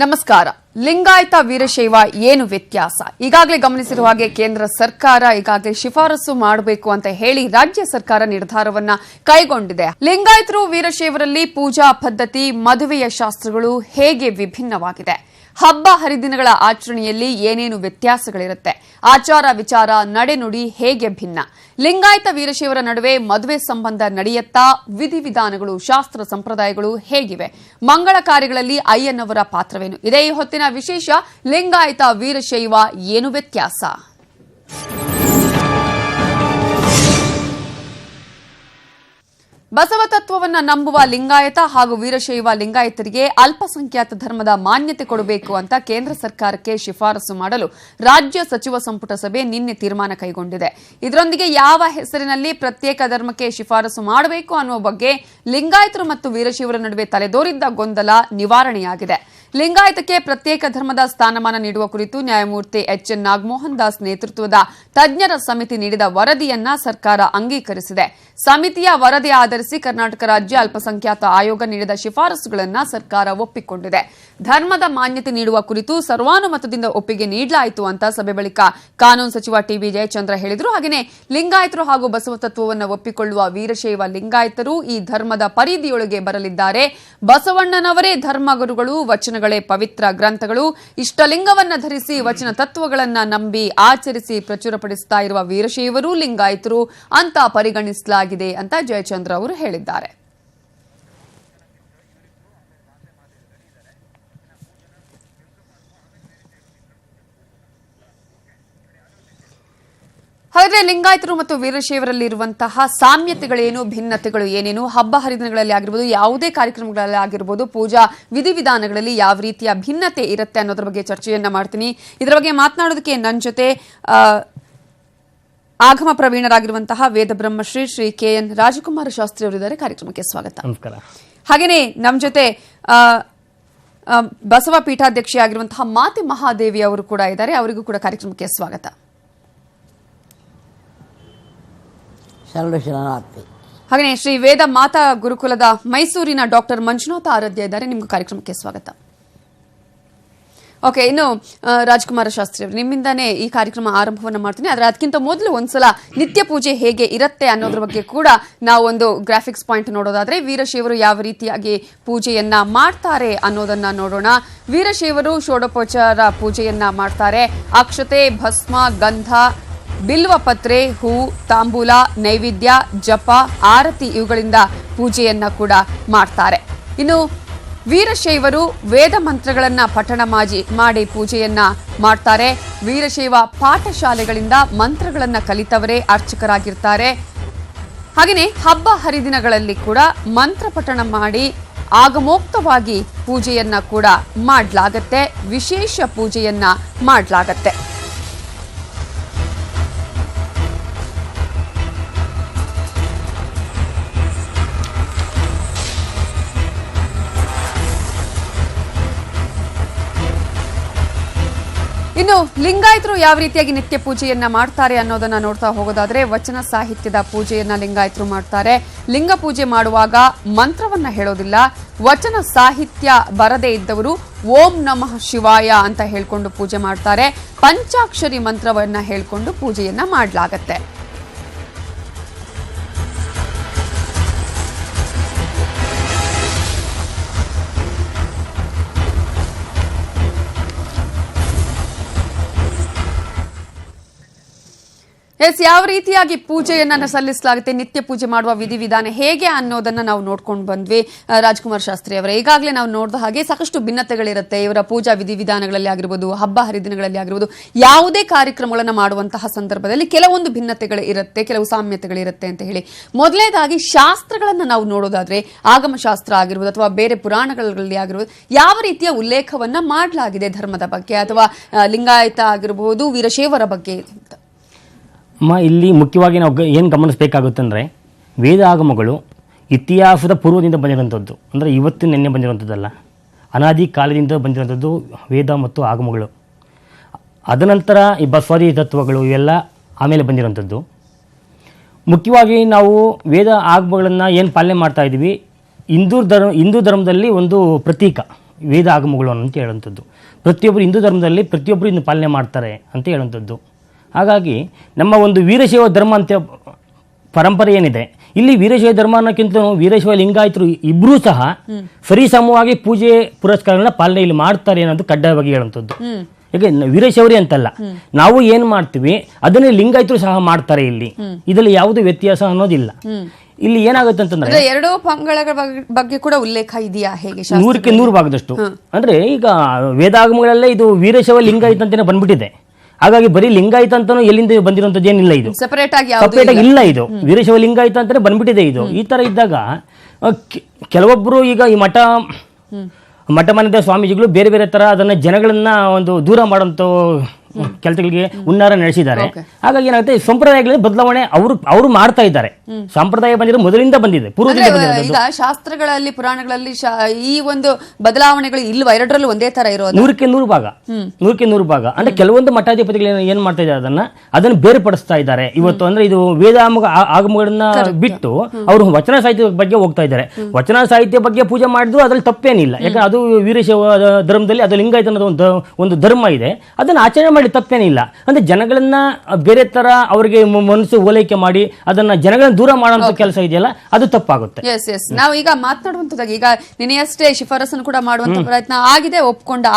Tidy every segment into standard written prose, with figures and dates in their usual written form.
ನಮಸ್ಕಾರ. ಲಿಂಗಾಯತ ವೀರಶೈವ ಏನು ವ್ಯತ್ಯಾಸ? ಈಗಾಗಲೇ ಗಮನಿಸಿರುವ ಹಾಗೆ ಕೇಂದ್ರ ಸರ್ಕಾರ ಈಗಾಗಲೇ ಶಿಫಾರಸು ಮಾಡಬೇಕು ಅಂತ ಹೇಳಿ ರಾಜ್ಯ ಸರ್ಕಾರ ನಿರ್ಧಾರವನ್ನ ಕೈಗೊಂಡಿದೆ. ಲಿಂಗಾಯತರು ವೀರಶೈವರಲ್ಲಿ ಪೂಜಾ ಪದ್ಧತಿ, ಮದುವೆಯ ಶಾಸ್ತ್ರಗಳು ಹೇಗೆ ವಿಭಿನ್ನವಾಗಿದೆ? ಹಬ್ಬ ಹರಿದಿನಗಳ ಆಚರಣೆಯಲ್ಲಿ ಏನೇನು ವ್ಯತ್ಯಾಸಗಳಿರುತ್ತೆ? ಆಚಾರ ವಿಚಾರ, ನಡೆನುಡಿ ಹೇಗೆ ಭಿನ್ನ? ಲಿಂಗಾಯತ ವೀರಶೈವರ ನಡುವೆ ಮದುವೆ ಸಂಬಂಧ ನಡೆಯುತ್ತಾ? ವಿಧಿವಿಧಾನಗಳು, ಶಾಸ್ತ್ರ ಸಂಪ್ರದಾಯಗಳು ಹೇಗಿವೆ? ಮಂಗಳ ಕಾರ್ಯಗಳಲ್ಲಿ ಅಯ್ಯನವರ ಪಾತ್ರವೇನು? ಇದೇ ಈ ಹೊತ್ತಿನ ವಿಶೇಷ. ಲಿಂಗಾಯತ ವೀರಶೈವ ಏನು ವ್ಯತ್ಯಾಸ? ಬಸವ ತತ್ವವನ್ನು ನಂಬುವ ಲಿಂಗಾಯತ ಹಾಗೂ ವೀರಶೈವ ಲಿಂಗಾಯತರಿಗೆ ಅಲ್ಪಸಂಖ್ಯಾತ ಧರ್ಮದ ಮಾನ್ಯತೆ ಕೊಡಬೇಕು ಅಂತ ಕೇಂದ್ರ ಸರ್ಕಾರಕ್ಕೆ ಶಿಫಾರಸು ಮಾಡಲು ರಾಜ್ಯ ಸಚಿವ ಸಂಪುಟ ಸಭೆ ನಿನ್ನೆ ತೀರ್ಮಾನ ಕೈಗೊಂಡಿದೆ. ಇದರೊಂದಿಗೆ ಯಾವ ಹೆಸರಿನಲ್ಲಿ ಪ್ರತ್ಯೇಕ ಧರ್ಮಕ್ಕೆ ಶಿಫಾರಸು ಮಾಡಬೇಕು ಅನ್ನುವ ಬಗ್ಗೆ ಲಿಂಗಾಯತರು ಮತ್ತು ವೀರಶೈವರ ನಡುವೆ ತಲೆದೋರಿದ್ದ ಗೊಂದಲ ನಿವಾರಣೆಯಾಗಿದೆ. ಲಿಂಗಾಯತಕ್ಕೆ ಪ್ರತ್ಯೇಕ ಧರ್ಮದ ಸ್ಥಾನಮಾನ ನೀಡುವ ಕುರಿತು ನ್ಯಾಯಮೂರ್ತಿ ಎಚ್ಎನ್ ನಾಗಮೋಹನ್ ದಾಸ್ ನೇತೃತ್ವದ ತಜ್ಞರ ಸಮಿತಿ ನೀಡಿದ ವರದಿಯನ್ನ ಸರ್ಕಾರ ಅಂಗೀಕರಿಸಿದೆ. ಸಮಿತಿಯ ವರದಿ ಆಧರಿಸಿ ಕರ್ನಾಟಕ ರಾಜ್ಯ ಅಲ್ಪಸಂಖ್ಯಾತ ಆಯೋಗ ನೀಡಿದ ಶಿಫಾರಸುಗಳನ್ನು ಸರ್ಕಾರ ಒಪ್ಪಿಕೊಂಡಿದೆ. ಧರ್ಮದ ಮಾನ್ಯತೆ ನೀಡುವ ಕುರಿತು ಸರ್ವಾನುಮತದಿಂದ ಒಪ್ಪಿಗೆ ನೀಡಲಾಯಿತು ಅಂತ ಸಭೆ ಬಳಿಕ ಕಾನೂನು ಸಚಿವ ಟಿಬಿ ಜಯಚಂದ್ರ ಹೇಳಿದರು. ಹಾಗೆಯೇ ಲಿಂಗಾಯತರು ಹಾಗೂ ಬಸವ ತತ್ವವನ್ನು ಒಪ್ಪಿಕೊಳ್ಳುವ ವೀರಶೈವ ಲಿಂಗಾಯತರು ಈ ಧರ್ಮದ ಪರಿಧಿಯೊಳಗೆ ಬರಲಿದ್ದಾರೆ. ಬಸವಣ್ಣನವರೇ ಧರ್ಮಗುರುಗಳು, ವಚನಗಳೇ ಪವಿತ್ರ ಗ್ರಂಥಗಳು. ಇಷ್ಟಲಿಂಗವನ್ನ ಧರಿಸಿ ವಚನ ತತ್ವಗಳನ್ನ ನಂಬಿ ಆಚರಿಸಿ ಪ್ರಚುರಪಡಿಸುತ್ತಾ ಇರುವ ವೀರಶೈವರು ಲಿಂಗಾಯತರು ಅಂತ ಪರಿಗಣಿಸಲಾಗಿದೆ ಅಂತ ಜಯಚಂದ್ರ ಅವರು ಹೇಳಿದ್ದಾರೆ. ಹಾಗಾದ್ರೆ ಲಿಂಗಾಯತರು ಮತ್ತು ವೀರಶೈವರಲ್ಲಿ ಇರುವಂತಹ ಸಾಮ್ಯತೆಗಳೇನು, ಭಿನ್ನತೆಗಳು ಏನೇನು? ಹಬ್ಬ ಹರಿದಿನಗಳಲ್ಲಿ ಆಗಿರ್ಬೋದು, ಯಾವುದೇ ಕಾರ್ಯಕ್ರಮಗಳಲ್ಲಿ ಆಗಿರ್ಬೋದು, ಪೂಜಾ ವಿಧಿವಿಧಾನಗಳಲ್ಲಿ ಯಾವ ರೀತಿಯ ಭಿನ್ನತೆ ಇರುತ್ತೆ ಅನ್ನೋದ್ರ ಬಗ್ಗೆ ಚರ್ಚೆಯನ್ನ ಮಾಡ್ತೀನಿ. ಇದರ ಬಗ್ಗೆ ಮಾತನಾಡೋದಕ್ಕೆ ನನ್ನ ಜೊತೆ ಆಗಮ ಪ್ರವೀಣರಾಗಿರುವಂತಹ ವೇದ ಬ್ರಹ್ಮಶ್ರೀ ಶ್ರೀ ಕೆಎನ್ ರಾಜಕುಮಾರ ಶಾಸ್ತ್ರಿ ಅವರಿದ್ದಾರೆ. ಕಾರ್ಯಕ್ರಮಕ್ಕೆ ಸ್ವಾಗತ. ನಮಸ್ಕಾರ. ಹಾಗೇನೆ ನಮ್ಮ ಜೊತೆ ಬಸವ ಪೀಠಾಧ್ಯಕ್ಷೆಯಾಗಿರುವಂತಹ ಮಾತೆ ಮಹಾದೇವಿ ಅವರು ಕೂಡ ಇದ್ದಾರೆ. ಅವರಿಗೂ ಕೂಡ ಕಾರ್ಯಕ್ರಮಕ್ಕೆ ಸ್ವಾಗತ. ಹಾಗೆ ಶ್ರೀ ವೇದ ಮಾತಾ ಗುರುಕುಲದ ಮೈಸೂರಿನ ಡಾಕ್ಟರ್ ಮಂಜುನಾಥ ಆರಾಧ್ಯ ಇದ್ದಾರೆ. ನಿಮಗೂ ಕಾರ್ಯಕ್ರಮಕ್ಕೆ ಸ್ವಾಗತ. ಓಕೆ, ಇನ್ನು ರಾಜಕುಮಾರ ಶಾಸ್ತ್ರಿ ಅವರು, ನಿಮ್ಮಿಂದಾನೇ ಈ ಕಾರ್ಯಕ್ರಮ ಆರಂಭವನ್ನು ಮಾಡ್ತೀನಿ. ಆದರೆ ಅದಕ್ಕಿಂತ ಮೊದಲು ಒಂದ್ಸಲ ನಿತ್ಯ ಪೂಜೆ ಹೇಗೆ ಇರುತ್ತೆ ಅನ್ನೋದ್ರ ಬಗ್ಗೆ ಕೂಡ ನಾವು ಒಂದು ಗ್ರಾಫಿಕ್ಸ್ ಪಾಯಿಂಟ್ ನೋಡೋದಾದ್ರೆ, ವೀರಶೈವರು ಯಾವ ರೀತಿಯಾಗಿ ಪೂಜೆಯನ್ನ ಮಾಡ್ತಾರೆ ಅನ್ನೋದನ್ನ ನೋಡೋಣ. ವೀರಶೈವರು ಷೋಡೋಪಚಾರ ಪೂಜೆಯನ್ನ ಮಾಡ್ತಾರೆ. ಅಕ್ಷತೆ, ಭಸ್ಮ, ಗಂಧ, ಬಿಲ್ವ ಪತ್ರೆ, ಹೂ, ತಾಂಬೂಲ, ನೈವೇದ್ಯ, ಜಪ, ಆರತಿ ಇವುಗಳಿಂದ ಪೂಜೆಯನ್ನ ಕೂಡ ಮಾಡ್ತಾರೆ. ಇನ್ನು ವೀರಶೈವರು ವೇದ ಮಂತ್ರಗಳನ್ನ ಪಠಣ ಮಾಡಿ ಪೂಜೆಯನ್ನ ಮಾಡ್ತಾರೆ. ವೀರಶೈವ ಪಾಠಶಾಲೆಗಳಿಂದ ಮಂತ್ರಗಳನ್ನ ಕಲಿತವರೇ ಅರ್ಚಕರಾಗಿರ್ತಾರೆ. ಹಾಗೆಯೇ ಹಬ್ಬ ಹರಿದಿನಗಳಲ್ಲಿ ಕೂಡ ಮಂತ್ರ ಪಠಣ ಮಾಡಿ ಆಗಮೋಕ್ತವಾಗಿ ಪೂಜೆಯನ್ನ ಕೂಡ ಮಾಡಲಾಗತ್ತೆ. ವಿಶೇಷ ಪೂಜೆಯನ್ನ ಮಾಡಲಾಗತ್ತೆ. ಇನ್ನು ಲಿಂಗಾಯತರು ಯಾವ ರೀತಿಯಾಗಿ ನಿತ್ಯ ಪೂಜೆಯನ್ನ ಮಾಡ್ತಾರೆ ಅನ್ನೋದನ್ನ ನೋಡ್ತಾ ಹೋಗೋದಾದ್ರೆ, ವಚನ ಸಾಹಿತ್ಯದ ಪೂಜೆಯನ್ನ ಲಿಂಗಾಯತರು ಮಾಡ್ತಾರೆ. ಲಿಂಗ ಪೂಜೆ ಮಾಡುವಾಗ ಮಂತ್ರವನ್ನ ಹೇಳೋದಿಲ್ಲ. ವಚನ ಸಾಹಿತ್ಯ ಬರದೇ ಇದ್ದವರು ಓಂ ನಮಃ ಶಿವಾಯ ಅಂತ ಹೇಳ್ಕೊಂಡು ಪೂಜೆ ಮಾಡ್ತಾರೆ. ಪಂಚಾಕ್ಷರಿ ಮಂತ್ರವನ್ನ ಹೇಳ್ಕೊಂಡು ಪೂಜೆಯನ್ನ ಮಾಡಲಾಗತ್ತೆ. ಯಾವ ರೀತಿಯಾಗಿ ಪೂಜೆಯನ್ನ ಸಲ್ಲಿಸಲಾಗುತ್ತೆ, ನಿತ್ಯ ಪೂಜೆ ಮಾಡುವ ವಿಧಿವಿಧಾನ ಹೇಗೆ ಅನ್ನೋದನ್ನ ನಾವು ನೋಡ್ಕೊಂಡು ಬಂದ್ವಿ. ರಾಜ್ಕುಮಾರ್ ಶಾಸ್ತ್ರಿ ಅವರೇ, ಈಗಾಗಲೇ ನಾವು ನೋಡಿದ ಹಾಗೆ ಸಾಕಷ್ಟು ಭಿನ್ನತೆಗಳಿರುತ್ತೆ ಇವರ ಪೂಜಾ ವಿಧಿವಿಧಾನಗಳಲ್ಲಿ ಆಗಿರ್ಬೋದು, ಹಬ್ಬ ಹರಿದಿನಗಳಲ್ಲಿ ಆಗಿರ್ಬೋದು. ಯಾವುದೇ ಕಾರ್ಯಕ್ರಮಗಳನ್ನ ಮಾಡುವಂತಹ ಸಂದರ್ಭದಲ್ಲಿ ಕೆಲವೊಂದು ಭಿನ್ನತೆಗಳು ಇರುತ್ತೆ, ಕೆಲವು ಸಾಮ್ಯತೆಗಳಿರುತ್ತೆ ಅಂತ ಹೇಳಿ. ಮೊದಲನೇದಾಗಿ ಶಾಸ್ತ್ರಗಳನ್ನ ನಾವು ನೋಡೋದಾದ್ರೆ, ಆಗಮ ಶಾಸ್ತ್ರ ಆಗಿರ್ಬೋದು ಅಥವಾ ಬೇರೆ ಪುರಾಣಗಳಲ್ಲಿ ಆಗಿರ್ಬೋದು, ಯಾವ ರೀತಿಯ ಉಲ್ಲೇಖವನ್ನ ಮಾಡಲಾಗಿದೆ ಧರ್ಮದ ಬಗ್ಗೆ ಅಥವಾ ಲಿಂಗಾಯತ ಆಗಿರಬಹುದು, ವೀರಶೈವರ ಬಗ್ಗೆ ಅಂತ? ಇಲ್ಲಿ ಮುಖ್ಯವಾಗಿ ನಾವು ಏನು ಗಮನಿಸಬೇಕಾಗುತ್ತಂದರೆ, ವೇದ ಆಗಮಗಳು ಇತಿಹಾಸದ ಪೂರ್ವದಿಂದ ಬಂದಿರುವಂಥದ್ದು, ಅಂದರೆ ಇವತ್ತು ನಿನ್ನೆ ಬಂದಿರುವಂಥದ್ದಲ್ಲ, ಅನಾದಿ ಕಾಲದಿಂದ ಬಂದಿರುವಂಥದ್ದು ವೇದ ಮತ್ತು ಆಗಮಗಳು. ಅದನಂತರ ಈ ಬಸವಾದಿ ತತ್ವಗಳು ಇವೆಲ್ಲ ಆಮೇಲೆ ಬಂದಿರುವಂಥದ್ದು. ಮುಖ್ಯವಾಗಿ ನಾವು ವೇದ ಆಗಮಗಳನ್ನು ಏನು ಪಾಲನೆ ಮಾಡ್ತಾ ಇದ್ದೀವಿ, ಹಿಂದೂ ಧರ್ಮದಲ್ಲಿ ಒಂದು ಪ್ರತೀಕ, ವೇದ ಆಗಮಗಳು ಅಂತ ಹೇಳುವಂಥದ್ದು. ಪ್ರತಿಯೊಬ್ಬರು ಹಿಂದೂ ಧರ್ಮದಲ್ಲಿ ಪ್ರತಿಯೊಬ್ಬರು ಇದನ್ನು ಪಾಲನೆ ಮಾಡ್ತಾರೆ ಅಂತ ಹೇಳುವಂಥದ್ದು. ಹಾಗಾಗಿ ನಮ್ಮ ಒಂದು ವೀರಶೈವ ಧರ್ಮ ಅಂತ ಪರಂಪರೆ ಏನಿದೆ, ಇಲ್ಲಿ ವೀರಶೈವ ಧರ್ಮ ಅನ್ನೋಕ್ಕಿಂತ ವೀರಶೈವ ಲಿಂಗಾಯತರು ಇಬ್ಬರೂ ಸಹ ಸರಿಸಮವಾಗಿ ಪೂಜೆ ಪುರಸ್ಕಾರಗಳನ್ನ ಪಾಲನೆ ಇಲ್ಲಿ ಮಾಡ್ತಾರೆ ಅನ್ನೋದು ಕಡ್ಡಾಯವಾಗಿ ಹೇಳುವಂಥದ್ದು. ಯಾಕೆ ವೀರಶೈವರಿ ಅಂತಲ್ಲ, ನಾವು ಏನು ಮಾಡ್ತೀವಿ ಅದನ್ನೇ ಲಿಂಗಾಯತರು ಸಹ ಮಾಡ್ತಾರೆ. ಇಲ್ಲಿ ಇದರಲ್ಲಿ ಯಾವುದೇ ವ್ಯತ್ಯಾಸ ಅನ್ನೋದಿಲ್ಲ. ಇಲ್ಲಿ ಏನಾಗುತ್ತೆ ಅಂತಂದ್ರೆ ಎರಡೂ ಪಂಗಡಗಳ ಬಗ್ಗೆ ಕೂಡ ಉಲ್ಲೇಖ ಇದೆಯಾ ಹೇಗೆ? 100ಕ್ಕೆ 100 ಭಾಗದಷ್ಟು. ಅಂದ್ರೆ ಈಗ ವೇದಾಗಮಗಳಲ್ಲೇ ಇದು ವೀರಶೈವ ಲಿಂಗಾಯತ ಅಂತಾನೆ ಬಂದ್ಬಿಟ್ಟಿದೆ. ಹಾಗಾಗಿ ಬರೀ ಲಿಂಗಾಯತ ಅಂತಾನು ಎಲ್ಲಿಂದ ಬಂದಿರುವಂತದ್ದು ಏನಿಲ್ಲ, ಇದು ಸಪರೇಟ್ ಆಗಿ ಇಲ್ಲ. ಇದು ವೀರಶೈವ ಲಿಂಗಾಯತ ಅಂತಾನೆ ಬಂದ್ಬಿಟ್ಟಿದೆ. ಇದು ಈ ತರ ಇದ್ದಾಗ ಕೆಲವೊಬ್ರು ಈಗ ಈ ಮಠ ಮನೆದ ಸ್ವಾಮೀಜಿಗಳು ಬೇರೆ ಬೇರೆ ತರ ಅದನ್ನ ಜನಗಳನ್ನ ಒಂದು ದೂರ ಮಾಡುವಂತ ಕೆಲಸಗಳಿಗೆ ಹುನ್ನಾರ ನಡೆಸಿದ್ದಾರೆ. ಹಾಗಾಗಿ ಏನಾಗುತ್ತೆ, ಸಂಪ್ರದಾಯಗಳಲ್ಲಿ ಬದಲಾವಣೆ ಅವರು ಮಾಡ್ತಾ ಇದ್ದಾರೆ. ಸಂಪ್ರದಾಯ ಬಂದಿರೋ ಮೊದಲಿಂದ ಬಂದಿದೆ, ಪೂರ್ವದಿಂದ ಬಂದಿದೆ. ಈಗ ಶಾಸ್ತ್ರಗಳಲ್ಲಿ ಪುರಾಣಗಳಲ್ಲಿ ಈ ಒಂದು ಬದಲಾವಣೆಗಳು ಇಲ್ವಾ? ಎರಡರಲ್ಲೂ ಒಂದೇ ತರ ಇರೋದು? 100ಕ್ಕೆ 100 ಭಾಗ. ಅಂದ್ರೆ ಕೆಲವೊಂದು ಮಠಾಧಿಪತಿಗಳು ಏನ್ ಮಾಡ್ತಾ ಇದ್ದಾರೆ, ಅದನ್ನು ಬೇರ್ಪಡಿಸ್ತಾ ಇದ್ದಾರೆ ಇವತ್ತು. ಅಂದ್ರೆ ಇದು ವೇದ ಆಗಮಗಳನ್ನ ಬಿಟ್ಟು ಅವರು ವಚನ ಸಾಹಿತ್ಯ ಬಗ್ಗೆ ಹೋಗ್ತಾ ಇದ್ದಾರೆ. ವಚನ ಸಾಹಿತ್ಯ ಬಗ್ಗೆ ಪೂಜೆ ಮಾಡಿದ್ರು ಅದ್ರಲ್ಲಿ ತಪ್ಪೇನಿಲ್ಲ. ಯಾಕಂದ್ರೆ ಅದು ವೀರಶೈವ ಧರ್ಮದಲ್ಲಿ ಅದು ಲಿಂಗಾಯತ ಅನ್ನೋದು ಒಂದು ಧರ್ಮ ಇದೆ, ಅದನ್ನ ಆಚರಣೆ ಮಾಡಿ ತಪ್ಪೇನಿಲ್ಲ. ಅಂದ್ರೆ ಜನಗಳನ್ನ ಬೇರೆ ತರ ಅವರಿಗೆ ಮನಸ್ಸು ಓಲೈಕೆ ಮಾಡಿ ಅದನ್ನ ಜನಗಳನ್ನ ದೂರ ಮಾಡುವಂತ ಕೆಲಸ ಇದೆಯಲ್ಲ, ಅದು ತಪ್ಪಾಗುತ್ತೆ. ನಾವು ಈಗ ಮಾತನಾಡುವಂತದಾಗ ಈಗ ನಿನ್ನೆಯಷ್ಟೇ ಶಿಫಾರಸನ್ನು ಕೂಡ ಮಾಡುವಂತ ಪ್ರಯತ್ನ ಆಗಿದೆ,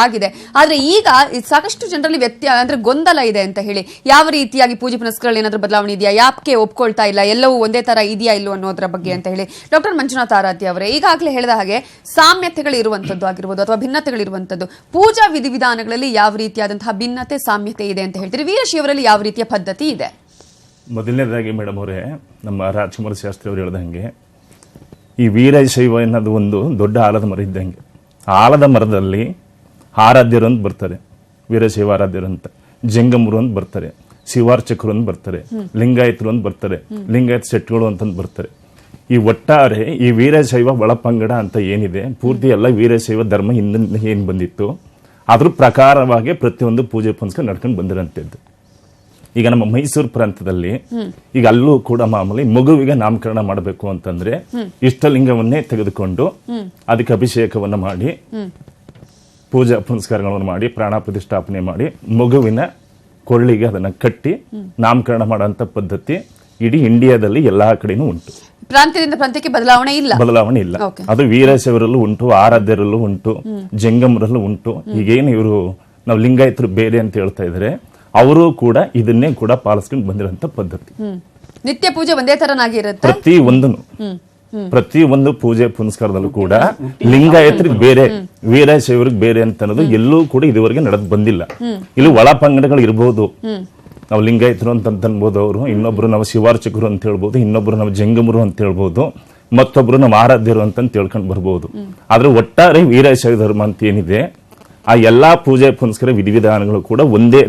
ಆಗಿದೆ. ಆದ್ರೆ ಈಗ ಸಾಕಷ್ಟು ಜನರಲ್ಲಿ ಅಂದ್ರೆ ಗೊಂದಲ ಇದೆ ಅಂತ ಹೇಳಿ, ಯಾವ ರೀತಿಯಾಗಿ ಪೂಜೆ ಪುನಸ್ಕಾರಗಳಲ್ಲಿ ಏನಾದ್ರೂ ಬದಲಾವಣೆ ಇದೆಯಾ, ಯಾಕೆ ಒಪ್ಕೊಳ್ತಾ ಇಲ್ಲ, ಎಲ್ಲವೂ ಒಂದೇ ತರ ಇದೆಯಾ ಇಲ್ಲೋ ಅನ್ನೋದ್ರ ಬಗ್ಗೆ ಅಂತ ಹೇಳಿ ಡಾಕ್ಟರ್ ಮಂಜುನಾಥ್ ಆರಾಧ್ಯ ಅವರೇ ಈಗಾಗಲೇ ಹೇಳಿದ ಹಾಗೆ ಸಾಮ್ಯತೆಗಳು ಇರುವಂತದ್ದು ಆಗಿರ್ಬೋದು ಅಥವಾ ಭಿನ್ನತೆಗಳು ಇರುವಂತದ್ದು, ಪೂಜಾ ವಿಧಿವಿಧಾನಗಳಲ್ಲಿ ಯಾವ ರೀತಿಯಾದಂತಹ ಭಿನ್ನತೆ ಸಾಮ್ಯತೆ ಇದೆ ಅಂತ ಹೇಳ್ತೀರಿ? ವೀರಶೈವರಲ್ಲಿ ಯಾವ ರೀತಿಯ ಪದ್ಧತಿ ಇದೆ? ಮೊದಲನೇದಾಗಿ ಮೇಡಮ್ ಅವರೇ, ನಮ್ಮ ರಾಜ್ಕುಮಾರ್ ಶಾಸ್ತ್ರಿ ಅವರು ಹೇಳ್ದಂಗೆ ಈ ವೀರಶೈವ ಅನ್ನೋದು ಒಂದು ದೊಡ್ಡ ಆಲದ ಮರ ಇದ್ದಂಗೆ. ಆಲದ ಮರದಲ್ಲಿ ಆರಾಧ್ಯರು ಅಂತ ಬರ್ತಾರೆ, ವೀರಶೈವ ಆರಾಧ್ಯರು ಅಂತ, ಜಂಗಮರು ಅಂತ ಬರ್ತಾರೆ, ಶಿವಾರ್ಚಕರು ಅಂತ ಬರ್ತಾರೆ, ಲಿಂಗಾಯತರು ಅಂತ ಬರ್ತಾರೆ, ಲಿಂಗಾಯತ ಶೆಟ್ಗಳು ಅಂತಂದು ಬರ್ತಾರೆ. ಈ ಒಟ್ಟಾರೆ ಈ ವೀರಶೈವ ಒಳಪಂಗಡ ಅಂತ ಏನಿದೆ, ಪೂರ್ತಿ ಎಲ್ಲ ವೀರಶೈವ ಧರ್ಮ ಹಿಂದೆ ಏನು ಬಂದಿತ್ತು ಅದ್ರ ಪ್ರಕಾರವಾಗಿ ಪ್ರತಿಯೊಂದು ಪೂಜೆ ಪುನಸ್ಕಾರ ನಡ್ಕೊಂಡು ಬಂದಿರೋಂಥದ್ದು. ಈಗ ನಮ್ಮ ಮೈಸೂರು ಪ್ರಾಂತದಲ್ಲಿ ಈಗ ಅಲ್ಲೂ ಕೂಡ ಮಾಮೂಲಿ ಮಗುವಿಗೆ ನಾಮಕರಣ ಮಾಡಬೇಕು ಅಂತಂದ್ರೆ ಇಷ್ಟಲಿಂಗವನ್ನೇ ತೆಗೆದುಕೊಂಡು ಅದಕ್ಕೆ ಅಭಿಷೇಕವನ್ನ ಮಾಡಿ ಪೂಜಾ ಪುನಸ್ಕಾರಗಳನ್ನು ಮಾಡಿ ಪ್ರಾಣ ಪ್ರತಿಷ್ಠಾಪನೆ ಮಾಡಿ ಮಗುವಿನ ಕೊಳ್ಳಿಗೆ ಅದನ್ನ ಕಟ್ಟಿ ನಾಮಕರಣ ಮಾಡುವಂತ ಪದ್ಧತಿ ಇಡೀ ಇಂಡಿಯಾದಲ್ಲಿ ಎಲ್ಲಾ ಕಡೆನೂ ಉಂಟು. ಪ್ರಾಂತ್ಯದಿಂದ ಪ್ರಾಂತ್ಯಕ್ಕೆ ಬದಲಾವಣೆ ಇಲ್ಲ. ಅದು ವೀರಶೈವರಲ್ಲೂ ಉಂಟು, ಆರಾಧ್ಯರಲ್ಲೂ ಉಂಟು, ಜಂಗಮರಲ್ಲೂ ಉಂಟು. ಈಗೇನು ಇವರು ನಾವು ಲಿಂಗಾಯತರು ಬೇರೆ ಅಂತ ಹೇಳ್ತಾ ಇದ್ದಾರೆ, ಅವರು ಕೂಡ ಇದನ್ನೇ ಕೂಡ ಪಾಲಿಸ್ಕೊಂಡು ಬಂದಿರೋಂಥ ಪದ್ಧತಿ. ನಿತ್ಯ ಪೂಜೆ ಒಂದೇ ತರನಾಗಿರುತ್ತೆ. ಪ್ರತಿ ಒಂದು ಪೂಜೆ ಪುನಸ್ಕಾರದಲ್ಲೂ ಕೂಡ ಲಿಂಗಾಯತರಿಗೆ ಬೇರೆ ವೀರಶೈವರಿಗೆ ಬೇರೆ ಅಂತ ಅನ್ನೋದು ಎಲ್ಲೂ ಕೂಡ ಇದುವರೆಗೆ ನಡೆದು ಬಂದಿಲ್ಲ. ಇಲ್ಲಿ ಒಳ ಪಂಗಡಗಳು ಇರಬಹುದು, ನಾವು ಲಿಂಗಾಯತರು ಅಂತ ಅನ್ಬೋದು, ಅವರು ಇನ್ನೊಬ್ರು ನಾವು ಶಿವಾರ್ಚಕರು ಅಂತ ಹೇಳ್ಬೋದು, ಇನ್ನೊಬ್ರು ನಾವು ಜಂಗಮರು ಅಂತ ಹೇಳ್ಬೋದು, ಮತ್ತೊಬ್ರು ನಾವು ಆರಾಧ್ಯರು ಅಂತ ತಿಳ್ಕೊಂಡು ಬರ್ಬೋದು. ಆದ್ರೆ ಒಟ್ಟಾರೆ ವೀರಶೈವ ಧರ್ಮ ಅಂತ ಏನಿದೆ ಆ ಎಲ್ಲಾ ಪೂಜೆ ಪುನಸ್ಕಾರ ವಿಧಿವಿಧಾನಗಳು ಕೂಡ ಒಂದೇ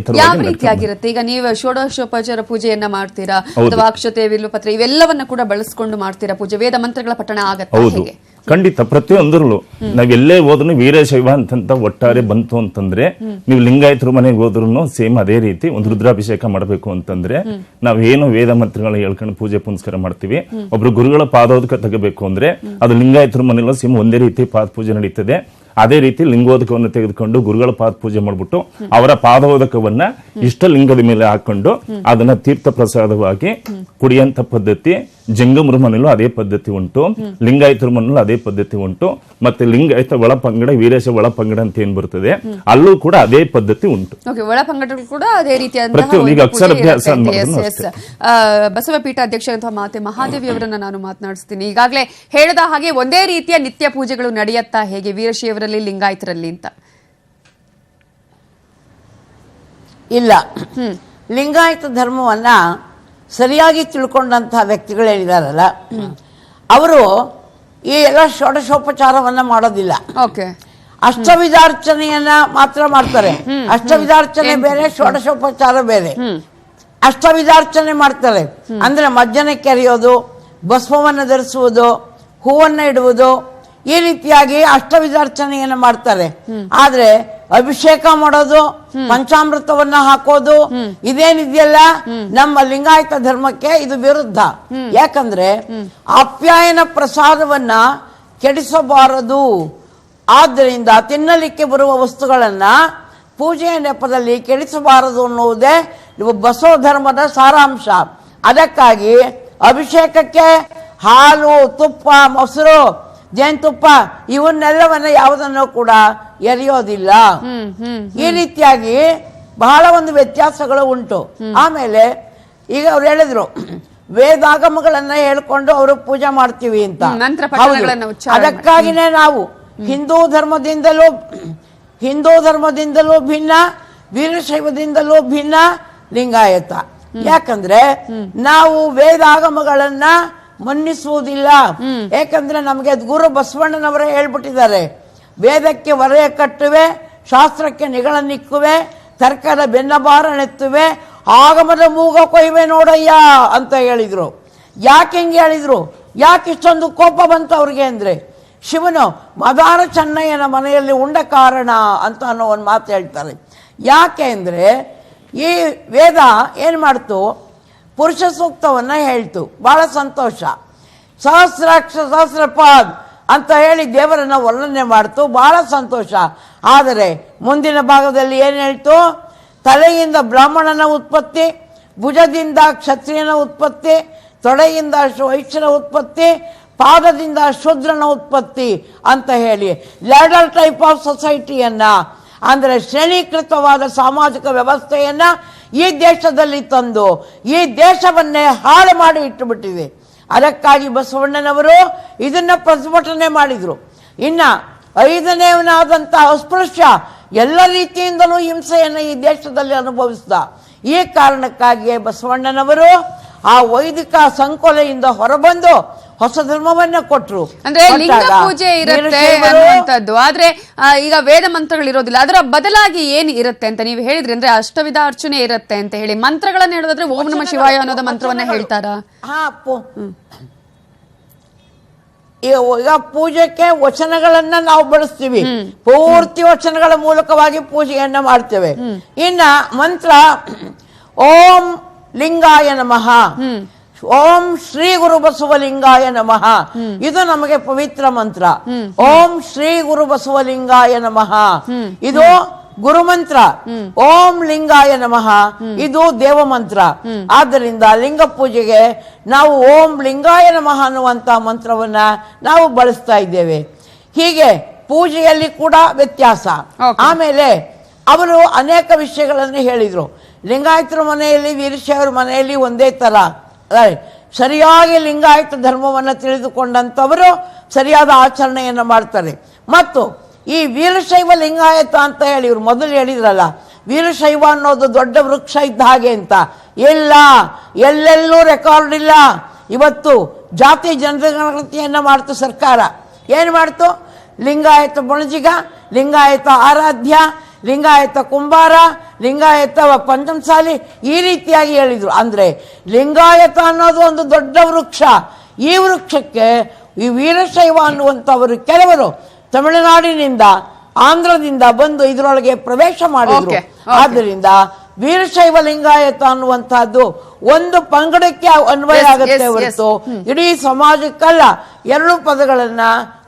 ರೀತಿಯಾಗಿರುತ್ತೆ. ಈಗ ನೀವು ಷೋಡಶೋಪಚಾರ ಪೂಜೆಯನ್ನ ಮಾಡ್ತೀರಾ ಅಥವಾ ಅಕ್ಷತೆ ವಿಲ್ವಪತ್ರ ಇವೆಲ್ಲವನ್ನ ಕೂಡ ಬಳಸ್ಕೊಂಡು ಮಾಡ್ತೀರಾ ಪೂಜೆ, ವೇದ ಮಂತ್ರಗಳ ಪಠಣ ಆಗತ್ತೆ? ಹೌದು, ಖಂಡಿತ. ಪ್ರತಿಯೊಂದರಲ್ಲೂ ನಾವ್ ಎಲ್ಲೇ ಹೋದ್ರು ವೀರಶೈವ ಅಂತ ಒಟ್ಟಾರೆ ಬಂತು ಅಂತಂದ್ರೆ, ನೀವು ಲಿಂಗಾಯತರು ಮನೆಗೆ ಹೋದ್ರು ಸೇಮ್ ಅದೇ ರೀತಿ ಒಂದು ರುದ್ರಾಭಿಷೇಕ ಮಾಡಬೇಕು ಅಂತಂದ್ರೆ ನಾವೇನು ವೇದ ಮಂತ್ರಗಳನ್ನ ಹೇಳ್ಕೊಂಡು ಪೂಜೆ ಪುನಸ್ಕಾರ ಮಾಡ್ತೀವಿ. ಒಬ್ರು ಗುರುಗಳ ಪಾದೋದಕ ತಗೋಬೇಕು ಅಂದ್ರೆ ಅದು ಲಿಂಗಾಯತರ ಮನೆಯಲ್ಲ ಸೇಮ್ ಒಂದೇ ರೀತಿ ಪಾದ ಪೂಜೆ ನಡೀತದೆ. ಅದೇ ರೀತಿ ಲಿಂಗೋದಕವನ್ನು ತೆಗೆದುಕೊಂಡು ಗುರುಗಳ ಪಾದ ಪೂಜೆ ಮಾಡ್ಬಿಟ್ಟು ಅವರ ಪಾದೋದಕವನ್ನ ಇಷ್ಟಲಿಂಗದ ಮೇಲೆ ಹಾಕೊಂಡು ಅದನ್ನ ತೀರ್ಥ ಪ್ರಸಾದವಾಗಿ ಕುಡಿಯಂತ ಪದ್ಧತಿ ಜಂಗಮರ ಮನೆಯಲ್ಲೂ ಅದೇ ಪದ್ಧತಿ ಉಂಟು, ಲಿಂಗಾಯತರ ಮನೆಯಲ್ಲೂ ಅದೇ ಪದ್ಧತಿ ಉಂಟು. ಮತ್ತೆ ಲಿಂಗಾಯತ ಒಳಪಂಗಡ ವೀರಶೈವ ಒಳಪಂಗಡ ಅಂತ ಏನ್ ಬರ್ತದೆ ಅಲ್ಲೂ ಕೂಡ ಅದೇ ಪದ್ಧತಿ ಉಂಟು. ಒಳಪಂಗಡಗಳು ಕೂಡ ಅದೇ ಪ್ರತಿಯೊಂದು ಅಕ್ಷರಾಭ್ಯಾಸ. ಬಸವಪೀಠ ಅಧ್ಯಕ್ಷ ಮಾತೆ ಮಹಾದೇವಿ ಅವರನ್ನ ನಾನು ಮಾತನಾಡಿಸ್ತೀನಿ. ಈಗಾಗಲೇ ಹೇಳಿದ ಹಾಗೆ ಒಂದೇ ರೀತಿಯ ನಿತ್ಯ ಪೂಜೆಗಳು ನಡೆಯುತ್ತಾ ಹೇಗೆ ವೀರಶೈವರಲ್ಲಿ ಲಿಂಗಾಯತರಲ್ಲಿ ಅಂತ? ಇಲ್ಲ, ಲಿಂಗಾಯತ ಧರ್ಮವನ್ನ ಸರಿಯಾಗಿ ತಿಳ್ಕೊಂಡಂತಹ ವ್ಯಕ್ತಿಗಳೇನಿದಾರಲ್ಲ ಅವರು ಈ ಎಲ್ಲ ಷೋಡಶೋಪಚಾರವನ್ನ ಮಾಡೋದಿಲ್ಲ. ಅಷ್ಟವಿಧಾರ್ಚನೆಯನ್ನ ಮಾತ್ರ ಮಾಡ್ತಾರೆ. ಅಷ್ಟವಿಧಾರ್ಚನೆ ಬೇರೆ, ಷೋಡಶೋಪಚಾರ ಬೇರೆ. ಅಷ್ಟವಿಧಾರ್ಚನೆ ಮಾಡ್ತಾರೆ ಅಂದ್ರೆ ಮಜ್ಜನ ಕೆರೆಯೋದು, ಭಸ್ಮವನ್ನು ಧರಿಸುವುದು, ಹೂವನ್ನ ಇಡುವುದು, ಈ ರೀತಿಯಾಗಿ ಅಷ್ಟವಿಧಾರ್ಚನೆಯನ್ನ ಮಾಡ್ತಾರೆ. ಆದ್ರೆ ಅಭಿಷೇಕ ಮಾಡೋದು, ಪಂಚಾಮೃತವನ್ನ ಹಾಕೋದು ಇದೇನಿದೆಯಲ್ಲ ನಮ್ಮ ಲಿಂಗಾಯತ ಧರ್ಮಕ್ಕೆ ಇದು ವಿರುದ್ಧ. ಯಾಕಂದ್ರೆ ಆಪ್ಯಾಯನ ಪ್ರಸಾದವನ್ನ ಕೆಡಿಸಬಾರದು ಆದ್ದರಿಂದ ತಿನ್ನಲಿಕ್ಕೆ ಬರುವ ವಸ್ತುಗಳನ್ನ ಪೂಜೆಯ ನೆಪದಲ್ಲಿ ಕೆಡಿಸಬಾರದು ಅನ್ನುವುದೇ ಬಸವ ಧರ್ಮದ ಸಾರಾಂಶ. ಅದಕ್ಕಾಗಿ ಅಭಿಷೇಕಕ್ಕೆ ಹಾಲು, ತುಪ್ಪ, ಮೊಸರು, ಜೇನುತುಪ್ಪ ಇವನ್ನೆಲ್ಲವನ್ನ ಯಾವುದನ್ನು ಕೂಡ ಎರೆಯೋದಿಲ್ಲ. ಈ ರೀತಿಯಾಗಿ ಬಹಳ ಒಂದು ವ್ಯತ್ಯಾಸಗಳು ಉಂಟು. ಆಮೇಲೆ ಈಗ ಅವ್ರು ಹೇಳಿದ್ರು ವೇದಾಗಮಗಳನ್ನ ಹೇಳ್ಕೊಂಡು ಅವರು ಪೂಜೆ ಮಾಡ್ತೀವಿ ಅಂತ. ಅದಕ್ಕಾಗಿನೇ ನಾವು ಹಿಂದೂ ಧರ್ಮದಿಂದಲೂ ಭಿನ್ನ, ವೀರಶೈವದಿಂದಲೂ ಭಿನ್ನ ಲಿಂಗಾಯತ. ಯಾಕಂದ್ರೆ ನಾವು ವೇದಾಗಮಗಳನ್ನ ಮನ್ನಿಸುವುದಿಲ್ಲ. ಯಾಕಂದ್ರೆ ನಮಗೆ ಗುರು ಬಸವಣ್ಣನವರೇ ಹೇಳ್ಬಿಟ್ಟಿದ್ದಾರೆ, ವೇದಕ್ಕೆ ವರೆಯ ಕಟ್ಟುವೆ, ಶಾಸ್ತ್ರಕ್ಕೆ ನಿಗಳನ್ನಿಕ್ಕುವೆ, ತರ್ಕದ ಬೆನ್ನಬಾರನೆತ್ತುವೆ, ಆಗಮದ ಮೂಗ ಕೊಯ್ವೆ ನೋಡಯ್ಯ ಅಂತ ಹೇಳಿದ್ರು. ಯಾಕೆ ಹಿಂಗೆ ಹೇಳಿದ್ರು? ಯಾಕೆ ಇಷ್ಟೊಂದು ಕೋಪ ಬಂತು ಅವ್ರಿಗೆ ಅಂದ್ರೆ, ಶಿವನು ಮದಾರ ಚೆನ್ನಯ್ಯನ ಮನೆಯಲ್ಲಿ ಉಂಡ ಕಾರಣ ಅಂತ ಅನ್ನೋ ಒಂದು ಮಾತು ಹೇಳ್ತಾರೆ. ಯಾಕೆ ಅಂದ್ರೆ ಈ ವೇದ ಏನ್ ಮಾಡ್ತು, ಪುರುಷ ಸೂಕ್ತವನ್ನ ಹೇಳ್ತು, ಬಹಳ ಸಂತೋಷ. ಸಹಸ್ರಾಕ್ಷ ಸಹಸ್ರಪಾದ್ ಅಂತ ಹೇಳಿ ದೇವರನ್ನ ವರ್ಣನೆ ಮಾಡ್ತು, ಬಹಳ ಸಂತೋಷ. ಆದರೆ ಮುಂದಿನ ಭಾಗದಲ್ಲಿ ಏನ್ ಹೇಳ್ತು, ತಲೆಯಿಂದ ಬ್ರಾಹ್ಮಣನ ಉತ್ಪತ್ತಿ, ಭುಜದಿಂದ ಕ್ಷತ್ರಿಯನ ಉತ್ಪತ್ತಿ, ತೊಡೆಯಿಂದ ವೈಶ್ಯನ ಉತ್ಪತ್ತಿ, ಪಾದದಿಂದ ಶೂದ್ರನ ಉತ್ಪತ್ತಿ ಅಂತ ಹೇಳಿ ಲ್ಯಾಡರ್ ಟೈಪ್ ಆಫ್ ಸೊಸೈಟಿಯನ್ನ, ಅಂದ್ರೆ ಶ್ರೇಣೀಕೃತವಾದ ಸಾಮಾಜಿಕ ವ್ಯವಸ್ಥೆಯನ್ನ ಈ ದೇಶದಲ್ಲಿ ತಂದು ಈ ದೇಶವನ್ನೇ ಹಾಳು ಮಾಡಿ ಇಟ್ಟುಬಿಟ್ಟಿದೆ. ಅದಕ್ಕಾಗಿ ಬಸವಣ್ಣನವರು ಇದನ್ನ ಪ್ರತಿಭಟನೆ ಮಾಡಿದ್ರು. ಇನ್ನ 5ನೇವನಾದಂತಹ ಅಸ್ಪೃಶ್ಯ ಎಲ್ಲ ರೀತಿಯಿಂದಲೂ ಹಿಂಸೆಯನ್ನು ಈ ದೇಶದಲ್ಲಿ ಅನುಭವಿಸಿದ. ಈ ಕಾರಣಕ್ಕಾಗಿಯೇ ಬಸವಣ್ಣನವರು ಆ ವೈದಿಕ ಸಂಕೋಲೆಯಿಂದ ಹೊರಬಂದು ಹೊಸ ಧರ್ಮವನ್ನ ಕೊಟ್ಟರು. ಅಂದ್ರೆ ಲಿಂಗ ಪೂಜೆ ಇರುತ್ತೆ ಅನ್ನುವಂಥದ್ದು. ಆದ್ರೆ ಈಗ ವೇದ ಮಂತ್ರಗಳಿರೋದಿಲ್ಲ, ಅದರ ಬದಲಾಗಿ ಏನು ಇರುತ್ತೆ ಅಂತ ನೀವು ಹೇಳಿದ್ರಿ. ಅಂದ್ರೆ ಅಷ್ಟವಿಧ ಅರ್ಚನೆ ಇರುತ್ತೆ ಅಂತ ಹೇಳಿ ಮಂತ್ರಗಳನ್ನ ಹೇಳೋದಾದ್ರೆ ಓಂ ನಮ ಶಿವಾಯ ಅನ್ನೋದ ಮಂತ್ರವನ್ನ ಹೇಳ್ತಾರಾ? ಈಗ ಪೂಜೆಗೆ ವಚನಗಳನ್ನ ನಾವು ಬಳಸ್ತೀವಿ, ಪೂರ್ತಿ ವಚನಗಳ ಮೂಲಕವಾಗಿ ಪೂಜೆಯನ್ನ ಮಾಡ್ತೇವೆ. ಇನ್ನ ಮಂತ್ರ ಓಂ ಲಿಂಗಾಯ ನಮಃ, ಓಂ ಶ್ರೀ ಗುರು ಬಸವಲಿಂಗಾಯ ನಮಃ, ಇದು ನಮಗೆ ಪವಿತ್ರ ಮಂತ್ರ. ಓಂ ಶ್ರೀ ಗುರು ಬಸವಲಿಂಗಾಯ ನಮಃ ಇದು ಗುರುಮಂತ್ರ. ಓಂ ಲಿಂಗಾಯ ನಮಃ ಇದು ದೇವ ಮಂತ್ರ. ಆದ್ದರಿಂದ ಲಿಂಗ ಪೂಜೆಗೆ ನಾವು ಓಂ ಲಿಂಗಾಯ ನಮಃ ಅನ್ನುವಂತ ಮಂತ್ರವನ್ನ ನಾವು ಬಳಸ್ತಾ ಇದ್ದೇವೆ. ಹೀಗೆ ಪೂಜೆಯಲ್ಲಿ ಕೂಡ ವ್ಯತ್ಯಾಸ. ಆಮೇಲೆ ಅವರು ಅನೇಕ ವಿಷಯಗಳನ್ನು ಹೇಳಿದ್ರು. ಲಿಂಗಾಯತರ ಮನೆಯಲ್ಲಿ, ವೀರಶೈವರ ಮನೆಯಲ್ಲಿ ಒಂದೇ ತರ ಸರಿಯಾಗಿ ಲಿಂಗಾಯತ ಧರ್ಮವನ್ನು ತಿಳಿದುಕೊಂಡಂತವರು ಸರಿಯಾದ ಆಚರಣೆಯನ್ನು ಮಾಡ್ತಾರೆ. ಮತ್ತು ಈ ವೀರಶೈವ ಲಿಂಗಾಯತ ಅಂತ ಹೇಳಿ ಇವ್ರು ಮೊದಲು ಹೇಳಿದ್ರಲ್ಲ, ವೀರಶೈವ ಅನ್ನೋದು ದೊಡ್ಡ ವೃಕ್ಷ ಇದ್ದ ಹಾಗೆ ಅಂತ. ಇಲ್ಲ, ಎಲ್ಲೆಲ್ಲೂ ರೆಕಾರ್ಡ್ ಇಲ್ಲ. ಇವತ್ತು ಜಾತಿ ಜನಗಣತಿಯನ್ನ ಮಾಡ್ತು ಸರ್ಕಾರ. ಏನು ಮಾಡ್ತು? ಲಿಂಗಾಯತ ಬಣಜಿಗ, ಲಿಂಗಾಯತ ಆರಾಧ್ಯ, ಲಿಂಗಾಯತ ಕುಂಬಾರ, ಲಿಂಗಾಯತ ಪಂಚಮಸಾಲಿ, ಈ ರೀತಿಯಾಗಿ ಹೇಳಿದ್ರು. ಅಂದ್ರೆ ಲಿಂಗಾಯತ ಅನ್ನೋದು ಒಂದು ದೊಡ್ಡ ವೃಕ್ಷ. ಈ ವೃಕ್ಷಕ್ಕೆ ಈ ವೀರಶೈವ ಅನ್ನುವಂಥವರು ಕೆಲವರು ತಮಿಳುನಾಡಿನಿಂದ, ಆಂಧ್ರದಿಂದ ಬಂದು ಇದರೊಳಗೆ ಪ್ರವೇಶ ಮಾಡಿದ್ರು. ಆದ್ದರಿಂದ ವೀರಶೈವ ಲಿಂಗಾಯತ ಅನ್ನುವಂತಹದ್ದು ಒಂದು ಪಂಗಡಕ್ಕೆ ಅನ್ವಯ ಆಗುತ್ತೆ ಹೊರತು ಇಡೀ ಸಮಾಜಕ್ಕಲ್ಲ. ಎರಡು ಪದಗಳನ್ನ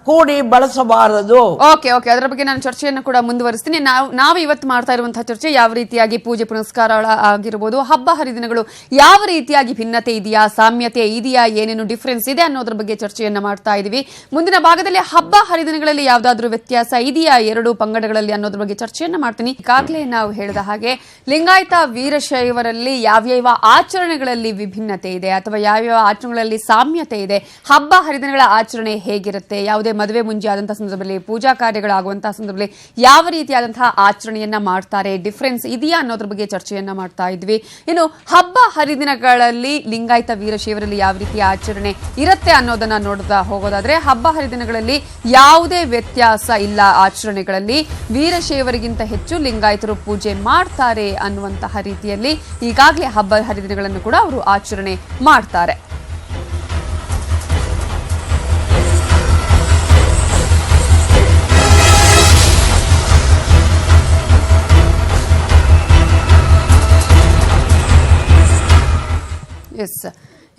ಕೂಡಿ ಬಳಸಬಾರದು. ಓಕೆ, ಅದರ ಬಗ್ಗೆ ನಾನು ಚರ್ಚೆಯನ್ನು ಕೂಡ ಮುಂದುವರಿಸ್ತೀನಿ. ನಾವು ಇವತ್ತು ಮಾಡ್ತಾ ಇರುವಂತಹ ಚರ್ಚೆ ಯಾವ ರೀತಿಯಾಗಿ ಪೂಜೆ ಪುನಸ್ಕಾರ ಆಗಿರ್ಬೋದು, ಹಬ್ಬ ಹರಿದಿನಗಳು ಯಾವ ರೀತಿಯಾಗಿ ಭಿನ್ನತೆ ಇದೆಯಾ, ಸಾಮ್ಯತೆ ಇದೆಯಾ, ಏನೇನು ಡಿಫರೆನ್ಸ್ ಇದೆ ಅನ್ನೋದ್ರ ಬಗ್ಗೆ ಚರ್ಚೆಯನ್ನ ಮಾಡ್ತಾ ಇದೀವಿ. ಮುಂದಿನ ಭಾಗದಲ್ಲಿ ಹಬ್ಬ ಹರಿದಿನಗಳಲ್ಲಿ ಯಾವ್ದಾದ್ರು ವ್ಯತ್ಯಾಸ ಇದೆಯಾ ಎರಡು ಪಂಗಡಗಳಲ್ಲಿ ಅನ್ನೋದ್ರ ಬಗ್ಗೆ ಚರ್ಚೆಯನ್ನ ಮಾಡ್ತೀನಿ. ಈಗಾಗಲೇ ನಾವು ಹೇಳಿದ ಹಾಗೆ ಲಿಂಗಾಯತ ವೀರಶೈವರಲ್ಲಿ ಯಾವ್ಯಾವ ಆಚರಣೆಗಳಲ್ಲಿ ವಿಭಿನ್ನತೆ ಇದೆ ಅಥವಾ ಯಾವ್ಯಾವ ಆಚರಣೆಗಳಲ್ಲಿ ಸಾಮ್ಯತೆ ಇದೆ, ಹಬ್ಬ ಹರಿದಿನಗಳ ಆಚರಣೆ ಹೇಗಿರುತ್ತೆ, ಯಾವುದೇ ಮದುವೆ ಮುಂಜಿ ಆದಂತಹ ಸಂದರ್ಭದಲ್ಲಿ, ಪೂಜಾ ಕಾರ್ಯಗಳಾಗುವಂತಹ ಸಂದರ್ಭದಲ್ಲಿ ಯಾವ ರೀತಿಯಾದಂತಹ ಆಚರಣೆಯನ್ನ ಮಾಡ್ತಾರೆ, ಡಿಫರೆನ್ಸ್ ಇದೆಯಾ ಅನ್ನೋದ್ರ ಬಗ್ಗೆ ಚರ್ಚೆಯನ್ನ ಮಾಡ್ತಾ ಇದ್ವಿ. ಇನ್ನು ಹಬ್ಬ ಹರಿದಿನಗಳಲ್ಲಿ ಲಿಂಗಾಯತ ವೀರಶೈವರಲ್ಲಿ ಯಾವ ರೀತಿಯ ಆಚರಣೆ ಇರುತ್ತೆ ಅನ್ನೋದನ್ನ ನೋಡ್ತಾ ಹೋಗೋದಾದ್ರೆ, ಹಬ್ಬ ಹರಿದಿನಗಳಲ್ಲಿ ಯಾವುದೇ ವ್ಯತ್ಯಾಸ ಇಲ್ಲ. ಆಚರಣೆಗಳಲ್ಲಿ ವೀರಶೈವರಿಗಿಂತ ಹೆಚ್ಚು ಲಿಂಗಾಯತರು ಪೂಜೆ ಮಾಡ್ತಾರೆ ಅನ್ನುವಂತಹ ರೀತಿಯಲ್ಲಿ ಈಗಾಗಲೇ ಹಬ್ಬ ಹರಿದಿನಗಳನ್ನು ಕೂಡ ಅವರು ಆಚರಣೆ ಮಾಡ್ತಾರೆ.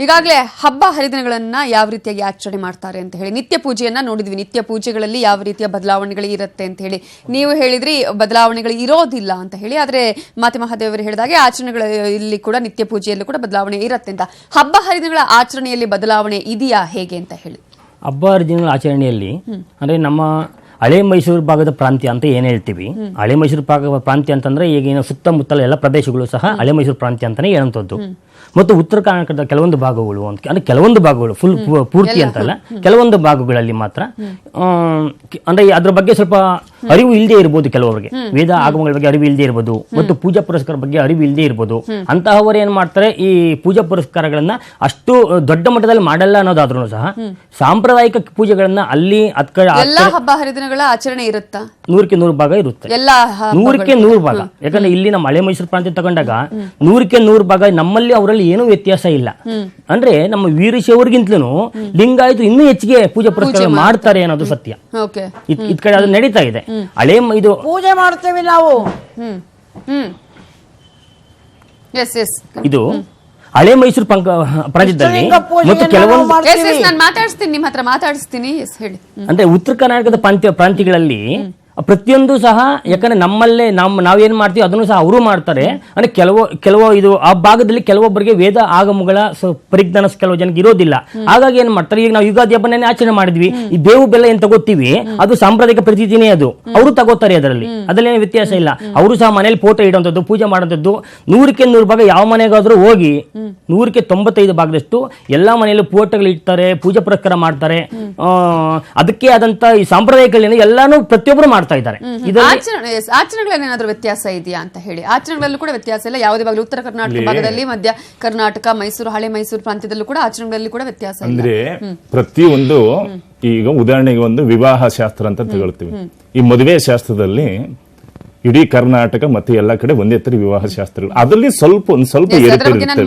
ಈಗಾಗಲೇ ಹಬ್ಬ ಹರಿದಿನಗಳನ್ನ ಯಾವ ರೀತಿಯಾಗಿ ಆಚರಣೆ ಮಾಡ್ತಾರೆ ಅಂತ ಹೇಳಿ, ನಿತ್ಯ ಪೂಜೆಯನ್ನ ನೋಡಿದ್ವಿ, ನಿತ್ಯ ಪೂಜೆಗಳಲ್ಲಿ ಯಾವ ರೀತಿಯ ಬದಲಾವಣೆಗಳು ಇರುತ್ತೆ ಅಂತ ಹೇಳಿ ನೀವು ಹೇಳಿದ್ರಿ, ಬದಲಾವಣೆಗಳು ಇರೋದಿಲ್ಲ ಅಂತ ಹೇಳಿ. ಆದ್ರೆ ಮಾತೆ ಮಹಾದೇವರು ಹೇಳಿದಾಗೆ ಆಚರಣೆಗಳಲ್ಲಿ ಕೂಡ ನಿತ್ಯ ಪೂಜೆಯಲ್ಲೂ ಕೂಡ ಬದಲಾವಣೆ ಇರುತ್ತೆ ಅಂತ. ಹಬ್ಬ ಹರಿದಿನಗಳ ಆಚರಣೆಯಲ್ಲಿ ಬದಲಾವಣೆ ಇದೆಯಾ ಹೇಗೆ ಅಂತ ಹೇಳಿ? ಹಬ್ಬ ಹರಿದಿನಗಳ ಆಚರಣೆಯಲ್ಲಿ ಅಂದರೆ ನಮ್ಮ ಹಳೆ ಮೈಸೂರು ಭಾಗದ ಪ್ರಾಂತ್ಯ ಅಂತ ಏನು ಹೇಳ್ತೀವಿ, ಹಳೆ ಮೈಸೂರು ಪ್ರಾಂತ್ಯ ಅಂತಂದ್ರೆ ಈಗಿನ ಸುತ್ತಮುತ್ತಲ ಎಲ್ಲ ಪ್ರದೇಶಗಳು ಸಹ ಹಳೆ ಮೈಸೂರು ಪ್ರಾಂತ್ಯ ಅಂತಾನೆ ಹೇಳುವಂಥದ್ದು. ಮತ್ತು ಉತ್ತರ ಕರ್ನಾಟಕದ ಕೆಲವೊಂದು ಭಾಗಗಳು ಅಂದ್ರೆ ಕೆಲವೊಂದು ಭಾಗಗಳು ಫುಲ್ ಪೂರ್ತಿ ಅಂತಲ್ಲ, ಕೆಲವೊಂದು ಭಾಗಗಳಲ್ಲಿ ಮಾತ್ರ ಅಂದ್ರೆ ಅದ್ರ ಬಗ್ಗೆ ಸ್ವಲ್ಪ ಅರಿವು ಇಲ್ಲದೆ ಇರ್ಬೋದು ಕೆಲವರಿಗೆ, ವೇದ ಆಗಮಗಳ ಬಗ್ಗೆ ಅರಿವು ಇಲ್ಲದೆ ಇರ್ಬೋದು, ಮತ್ತು ಪೂಜಾ ಪುರಸ್ಕಾರ ಬಗ್ಗೆ ಅರಿವು ಇಲ್ಲದೆ ಇರ್ಬೋದು. ಅಂತಹವರು ಏನ್ ಮಾಡ್ತಾರೆ, ಈ ಪೂಜಾ ಪುರಸ್ಕಾರಗಳನ್ನ ಅಷ್ಟು ದೊಡ್ಡ ಮಟ್ಟದಲ್ಲಿ ಮಾಡಲ್ಲ ಅನ್ನೋದಾದ್ರೂ ಸಹ ಸಾಂಪ್ರದಾಯಿಕ ಪೂಜೆಗಳನ್ನ ಅಲ್ಲಿ ಎಲ್ಲಾ ಹಬ್ಬ ಹರಿದಿನಗಳ ಆಚರಣೆ ಇರುತ್ತಾ? 100ಕ್ಕೆ 100 ಭಾಗ ಇರುತ್ತೆ. 100ಕ್ಕೆ 100 ಭಾಗ. ಯಾಕಂದ್ರೆ ಇಲ್ಲಿ ನಮ್ಮ ಹಳೆ ಮೈಸೂರು ಪ್ರಾಂತ್ಯ ತಗೊಂಡಾಗ 100ಕ್ಕೆ 100 ಭಾಗ ನಮ್ಮಲ್ಲಿ ಅವರಲ್ಲಿ ಏನೂ ವ್ಯತ್ಯಾಸ ಇಲ್ಲ. ಅಂದ್ರೆ ನಮ್ಮ ವೀರಶೈವರಿಗಿಂತಲೂ ಲಿಂಗಾಯತರು ಇನ್ನೂ ಹೆಚ್ಚಿಗೆ ಪೂಜಾ ಪುರಸ್ಕಾರ ಮಾಡ್ತಾರೆ ಅನ್ನೋದು ಸತ್ಯ. ಇದ್ ಕಡೆ ಅದು ನಡೀತಾ ಇದೆ. ಹಳೆ ಇದು ಪೂಜೆ ಮಾಡ್ತೇವೆ ನಾವು. ಇದು ಹಳೆ ಮೈಸೂರು ಪ್ರಾಂತ್ಯದಲ್ಲಿ ಮತ್ತು ಕೆಲವೊಂದು ನಾನು ಮಾತಾಡಿಸ್ತೀನಿ, ನಿಮ್ಮ ಹತ್ರ ಮಾತಾಡಿಸ್ತೀನಿ, ಹೇಳಿ. ಅಂದ್ರೆ ಉತ್ತರ ಕರ್ನಾಟಕದ ಪ್ರಾಂತ್ಯಗಳಲ್ಲಿ ಪ್ರತಿಯೊಂದು ಸಹ, ಯಾಕಂದ್ರೆ ನಮ್ಮಲ್ಲೇ ನಾವೇನ್ ಮಾಡ್ತೀವಿ ಅದನ್ನು ಸಹ ಅವರು ಮಾಡ್ತಾರೆ. ಅಂದ್ರೆ ಕೆಲವು ಇದು ಆ ಭಾಗದಲ್ಲಿ ಕೆಲವೊಬ್ಬರಿಗೆ ವೇದ ಆಗಮಗಳ ಪರಿಜ್ಞಾನ ಕೆಲವು ಜನಕ್ಕೆ ಇರೋದಿಲ್ಲ. ಹಾಗಾಗಿ ಏನ್ ಮಾಡ್ತಾರೆ, ಈಗ ನಾವು ಯುಗಾದಿ ಹಬ್ಬನೇ ಆಚರಣೆ ಮಾಡಿದ್ವಿ, ಈ ಬೇವು ಬೆಲ್ಲ ಏನ್ ತಗೋತೀವಿ ಅದು ಸಾಂಪ್ರದಾಯಿಕ ಪ್ರತೀತಿನೇ, ಅದು ಅವರು ತಗೋತಾರೆ. ಅದರಲ್ಲಿ ವ್ಯತ್ಯಾಸ ಇಲ್ಲ. ಅವರು ಸಹ ಮನೇಲಿ ಫೋಟೋ ಇಡುವಂಥದ್ದು, ಪೂಜೆ ಮಾಡುವಂಥದ್ದು. 100ಕ್ಕೆ 100 ಭಾಗ ಯಾವ ಮನೆಗಾದ್ರೂ ಹೋಗಿ 100ಕ್ಕೆ 95 ಭಾಗದಷ್ಟು ಎಲ್ಲಾ ಮನೆಯಲ್ಲೂ ಫೋಟೋಗಳು ಇಡ್ತಾರೆ, ಪೂಜಾ ಪುರಸ್ಕಾರ ಮಾಡ್ತಾರೆ. ಅದಕ್ಕೆ ಆದಂತ ಈ ಸಾಂಪ್ರದಾಯಿಕ ಎಲ್ಲಾನು ಪ್ರತಿಯೊಬ್ಬರು ಮಾಡ್ತಾ ಇದ್ದಾರೆ. ಆಚರಣೆಗಳೇನಾದ್ರೂ ವ್ಯತ್ಯಾಸ ಇದೆಯಾ ಅಂತ ಹೇಳಿ? ಆಚರಣೆಗಳಲ್ಲೂ ಕೂಡ ವ್ಯತ್ಯಾಸ ಇಲ್ಲ ಯಾವುದೇ ಭಾಗ, ಉತ್ತರ ಕರ್ನಾಟಕ ಭಾಗದಲ್ಲಿ, ಮಧ್ಯ ಕರ್ನಾಟಕ, ಮೈಸೂರು, ಹಳೆ ಮೈಸೂರು ಪ್ರಾಂತ್ಯದಲ್ಲೂ ಕೂಡ ಆಚರಣೆಗಳಲ್ಲಿ ಕೂಡ ವ್ಯತ್ಯಾಸ ಅಂದ್ರೆ ಪ್ರತಿಯೊಂದು, ಈಗ ಉದಾಹರಣೆಗೆ ಒಂದು ವಿವಾಹ ಶಾಸ್ತ್ರ ಅಂತ ತಗೊಳ್ತೀವಿ. ಈ ಮದುವೆ ಶಾಸ್ತ್ರದಲ್ಲಿ ಇಡೀ ಕರ್ನಾಟಕ ಮತ್ತೆ ಎಲ್ಲಾ ಕಡೆ ಒಂದೇ ತರ ವಿವಾಹ ಶಾಸ್ತ್ರಗಳು, ಅದರಲ್ಲಿ ಸ್ವಲ್ಪ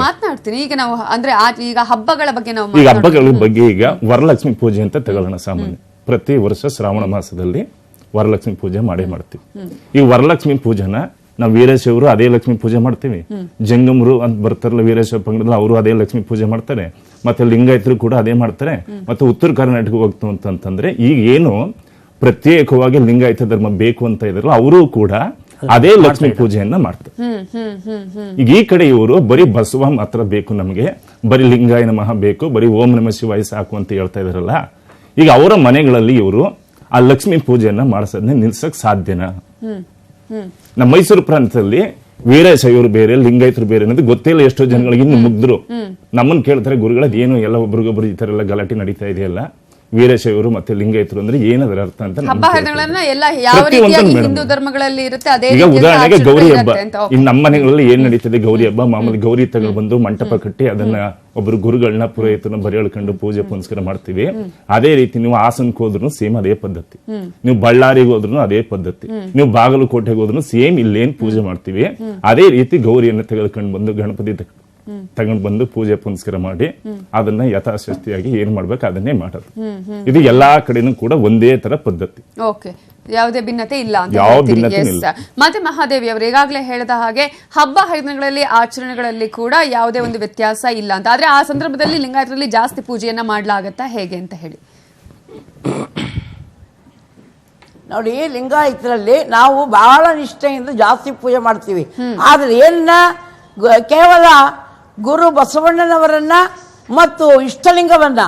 ಮಾತನಾಡ್ತೀನಿ. ಈಗ ನಾವು ಅಂದ್ರೆ ಈಗ ಹಬ್ಬಗಳ ಬಗ್ಗೆ ನಾವು ಈಗ ಹಬ್ಬಗಳ ಬಗ್ಗೆ ಈಗ ವರಲಕ್ಷ್ಮಿ ಪೂಜೆ ಅಂತ ತಗೊಳ್ಳೋಣ. ಸಾಮಾನ್ಯ ಪ್ರತಿ ವರ್ಷ ಶ್ರಾವಣ ಮಾಸದಲ್ಲಿ ವರಲಕ್ಷ್ಮಿ ಪೂಜೆ ಮಾಡೇ ಮಾಡ್ತೀವಿ. ಈ ವರಲಕ್ಷ್ಮಿ ಪೂಜೆನ ನಾವು ವೀರಶೈವರು ಅದೇ ಲಕ್ಷ್ಮಿ ಪೂಜೆ ಮಾಡ್ತೀವಿ, ಜಂಗಮರು ಅಂತ ಬರ್ತಾರಲ್ಲ ವೀರಶೈವ ಪಂಗಡದಲ್ಲಿ ಅವರು ಅದೇ ಲಕ್ಷ್ಮಿ ಪೂಜೆ ಮಾಡ್ತಾರೆ, ಮತ್ತೆ ಲಿಂಗಾಯತರು ಕೂಡ ಅದೇ ಮಾಡ್ತಾರೆ. ಮತ್ತೆ ಉತ್ತರ ಕರ್ನಾಟಕ ಹೋಗ್ತು ಅಂತಂದ್ರೆ ಈಗ ಏನು ಪ್ರತ್ಯೇಕವಾಗಿ ಲಿಂಗಾಯತ ಧರ್ಮ ಬೇಕು ಅಂತ ಇದಾರಲ್ಲ ಅವರು ಕೂಡ ಅದೇ ಲಕ್ಷ್ಮಿ ಪೂಜೆಯನ್ನ ಮಾಡ್ತಾರೆ. ಈಗ ಈ ಕಡೆ ಇವರು ಬರೀ ಬಸವ ಮಾತ್ರ ಬೇಕು ನಮಗೆ, ಬರೀ ಲಿಂಗಾಯ ನಮಃ ಬೇಕು, ಬರೀ ಓಂ ನಮ ಶಿವಾಯ ಸಾಕು ಅಂತ ಹೇಳ್ತಾ ಇದಾರಲ್ಲ. ಈಗ ಅವರ ಮನೆಗಳಲ್ಲಿ ಇವರು ಆ ಲಕ್ಷ್ಮಿ ಪೂಜೆಯನ್ನ ಮಾಡಿಸೋದನ್ನ ನಿಲ್ಸಕ್ ಸಾಧ್ಯನಾ? ನಮ್ಮ ಮೈಸೂರು ಪ್ರಾಂತದಲ್ಲಿ ವೀರಶೈವರು ಬೇರೆ, ಲಿಂಗಾಯತರು ಬೇರೆ ಅನ್ನೋದು ಗೊತ್ತೇ ಇಲ್ಲ ಎಷ್ಟೋ ಜನಗಳಿಗೆ. ಇನ್ನು ಮುಗ್ದ್ರು ನಮ್ಮನ್ನ ಕೇಳ್ತಾರೆ, ಗುರುಗಳದ್ದು ಏನು ಎಲ್ಲ ಒಬ್ರಿಗೊಬ್ರು ಈ ತರ ಎಲ್ಲ ಗಲಾಟೆ ನಡೀತಾ ಇದೆಯಲ್ಲ, ವೀರಶೈವರು ಮತ್ತೆ ಲಿಂಗಾಯತರು ಅಂದ್ರೆ ಏನದರ ಅರ್ಥ ಅಂತ. ಈಗ ಉದಾಹರಣೆಗೆ ಗೌರಿ ಹಬ್ಬ, ಇನ್ನು ನಮ್ಮ ಮನೆಗಳಲ್ಲಿ ಏನ್ ನಡೀತದೆ, ಗೌರಿ ಹಬ್ಬ ಮಾಮೂಲಿ ಗೌರಿ ತಗೊಂಡು ಬಂದು ಮಂಟಪ ಕಟ್ಟಿ ಅದನ್ನ ಒಬ್ರು ಗುರುಗಳನ್ನ ಪುರೋಹಿತರನ್ನ ಬರೆಯಳ್ಕೊಂಡು ಪೂಜೆ ಪುನಸ್ಕಾರ ಮಾಡ್ತೀವಿ. ಅದೇ ರೀತಿ ನೀವು ಹಾಸನಕ್ಕೆ ಹೋದ್ರು ಸೇಮ್ ಅದೇ ಪದ್ಧತಿ, ನೀವು ಬಳ್ಳಾರಿಗೆ ಹೋದ್ರು ಅದೇ ಪದ್ಧತಿ, ನೀವು ಬಾಗಲಕೋಟೆಗೆ ಹೋದ್ರು ಸೇಮ್ ಇಲ್ಲೇನ್ ಪೂಜೆ ಮಾಡ್ತೀವಿ ಅದೇ ರೀತಿ ಗೌರಿಯನ್ನ ತೆಗೆದುಕೊಂಡು ಬಂದು ಗಣಪತಿ ತಗೊಂಡು ಬಂದು ಪೂಜೆ ಪುನಸ್ಕಾರ ಮಾಡಿ ಅದನ್ನ ಯಥಾಶಕ್ತಿಯಾಗಿ ಏನ್ ಮಾಡ್ಬೇಕು ಅದನ್ನೇ ಮಾಡೋದು. ಇದು ಎಲ್ಲಾ ಕಡೆನೂ ಕೂಡ ಒಂದೇ ತರ ಪದ್ಧತಿ, ಯಾವುದೇ ಭಿನ್ನತೆ ಇಲ್ಲ ಅಂತ. ಮತ್ತೆ ಮಹಾದೇವಿ ಅವರು ಈಗಾಗಲೇ ಹೇಳಿದ ಹಾಗೆ ಹಬ್ಬ ಹರಿದಿನಗಳಲ್ಲಿ ಆಚರಣೆಗಳಲ್ಲಿ ಕೂಡ ಯಾವುದೇ ಒಂದು ವ್ಯತ್ಯಾಸ ಇಲ್ಲ ಅಂತ. ಆದ್ರೆ ಆ ಸಂದರ್ಭದಲ್ಲಿ ಲಿಂಗಾಯತರಲ್ಲಿ ಜಾಸ್ತಿ ಪೂಜೆಯನ್ನ ಮಾಡ್ಲಾಗತ್ತಾ ಹೇಗೆ ಅಂತ ಹೇಳಿ? ನೋಡಿ, ಲಿಂಗಾಯತರಲ್ಲಿ ನಾವು ಬಹಳ ನಿಷ್ಠೆಯಿಂದ ಜಾಸ್ತಿ ಪೂಜೆ ಮಾಡ್ತೀವಿ. ಆದ್ರೆ ಏನ ಕೇವಲ ಗುರು ಬಸವಣ್ಣನವರನ್ನ ಮತ್ತು ಇಷ್ಟಲಿಂಗವನ್ನ,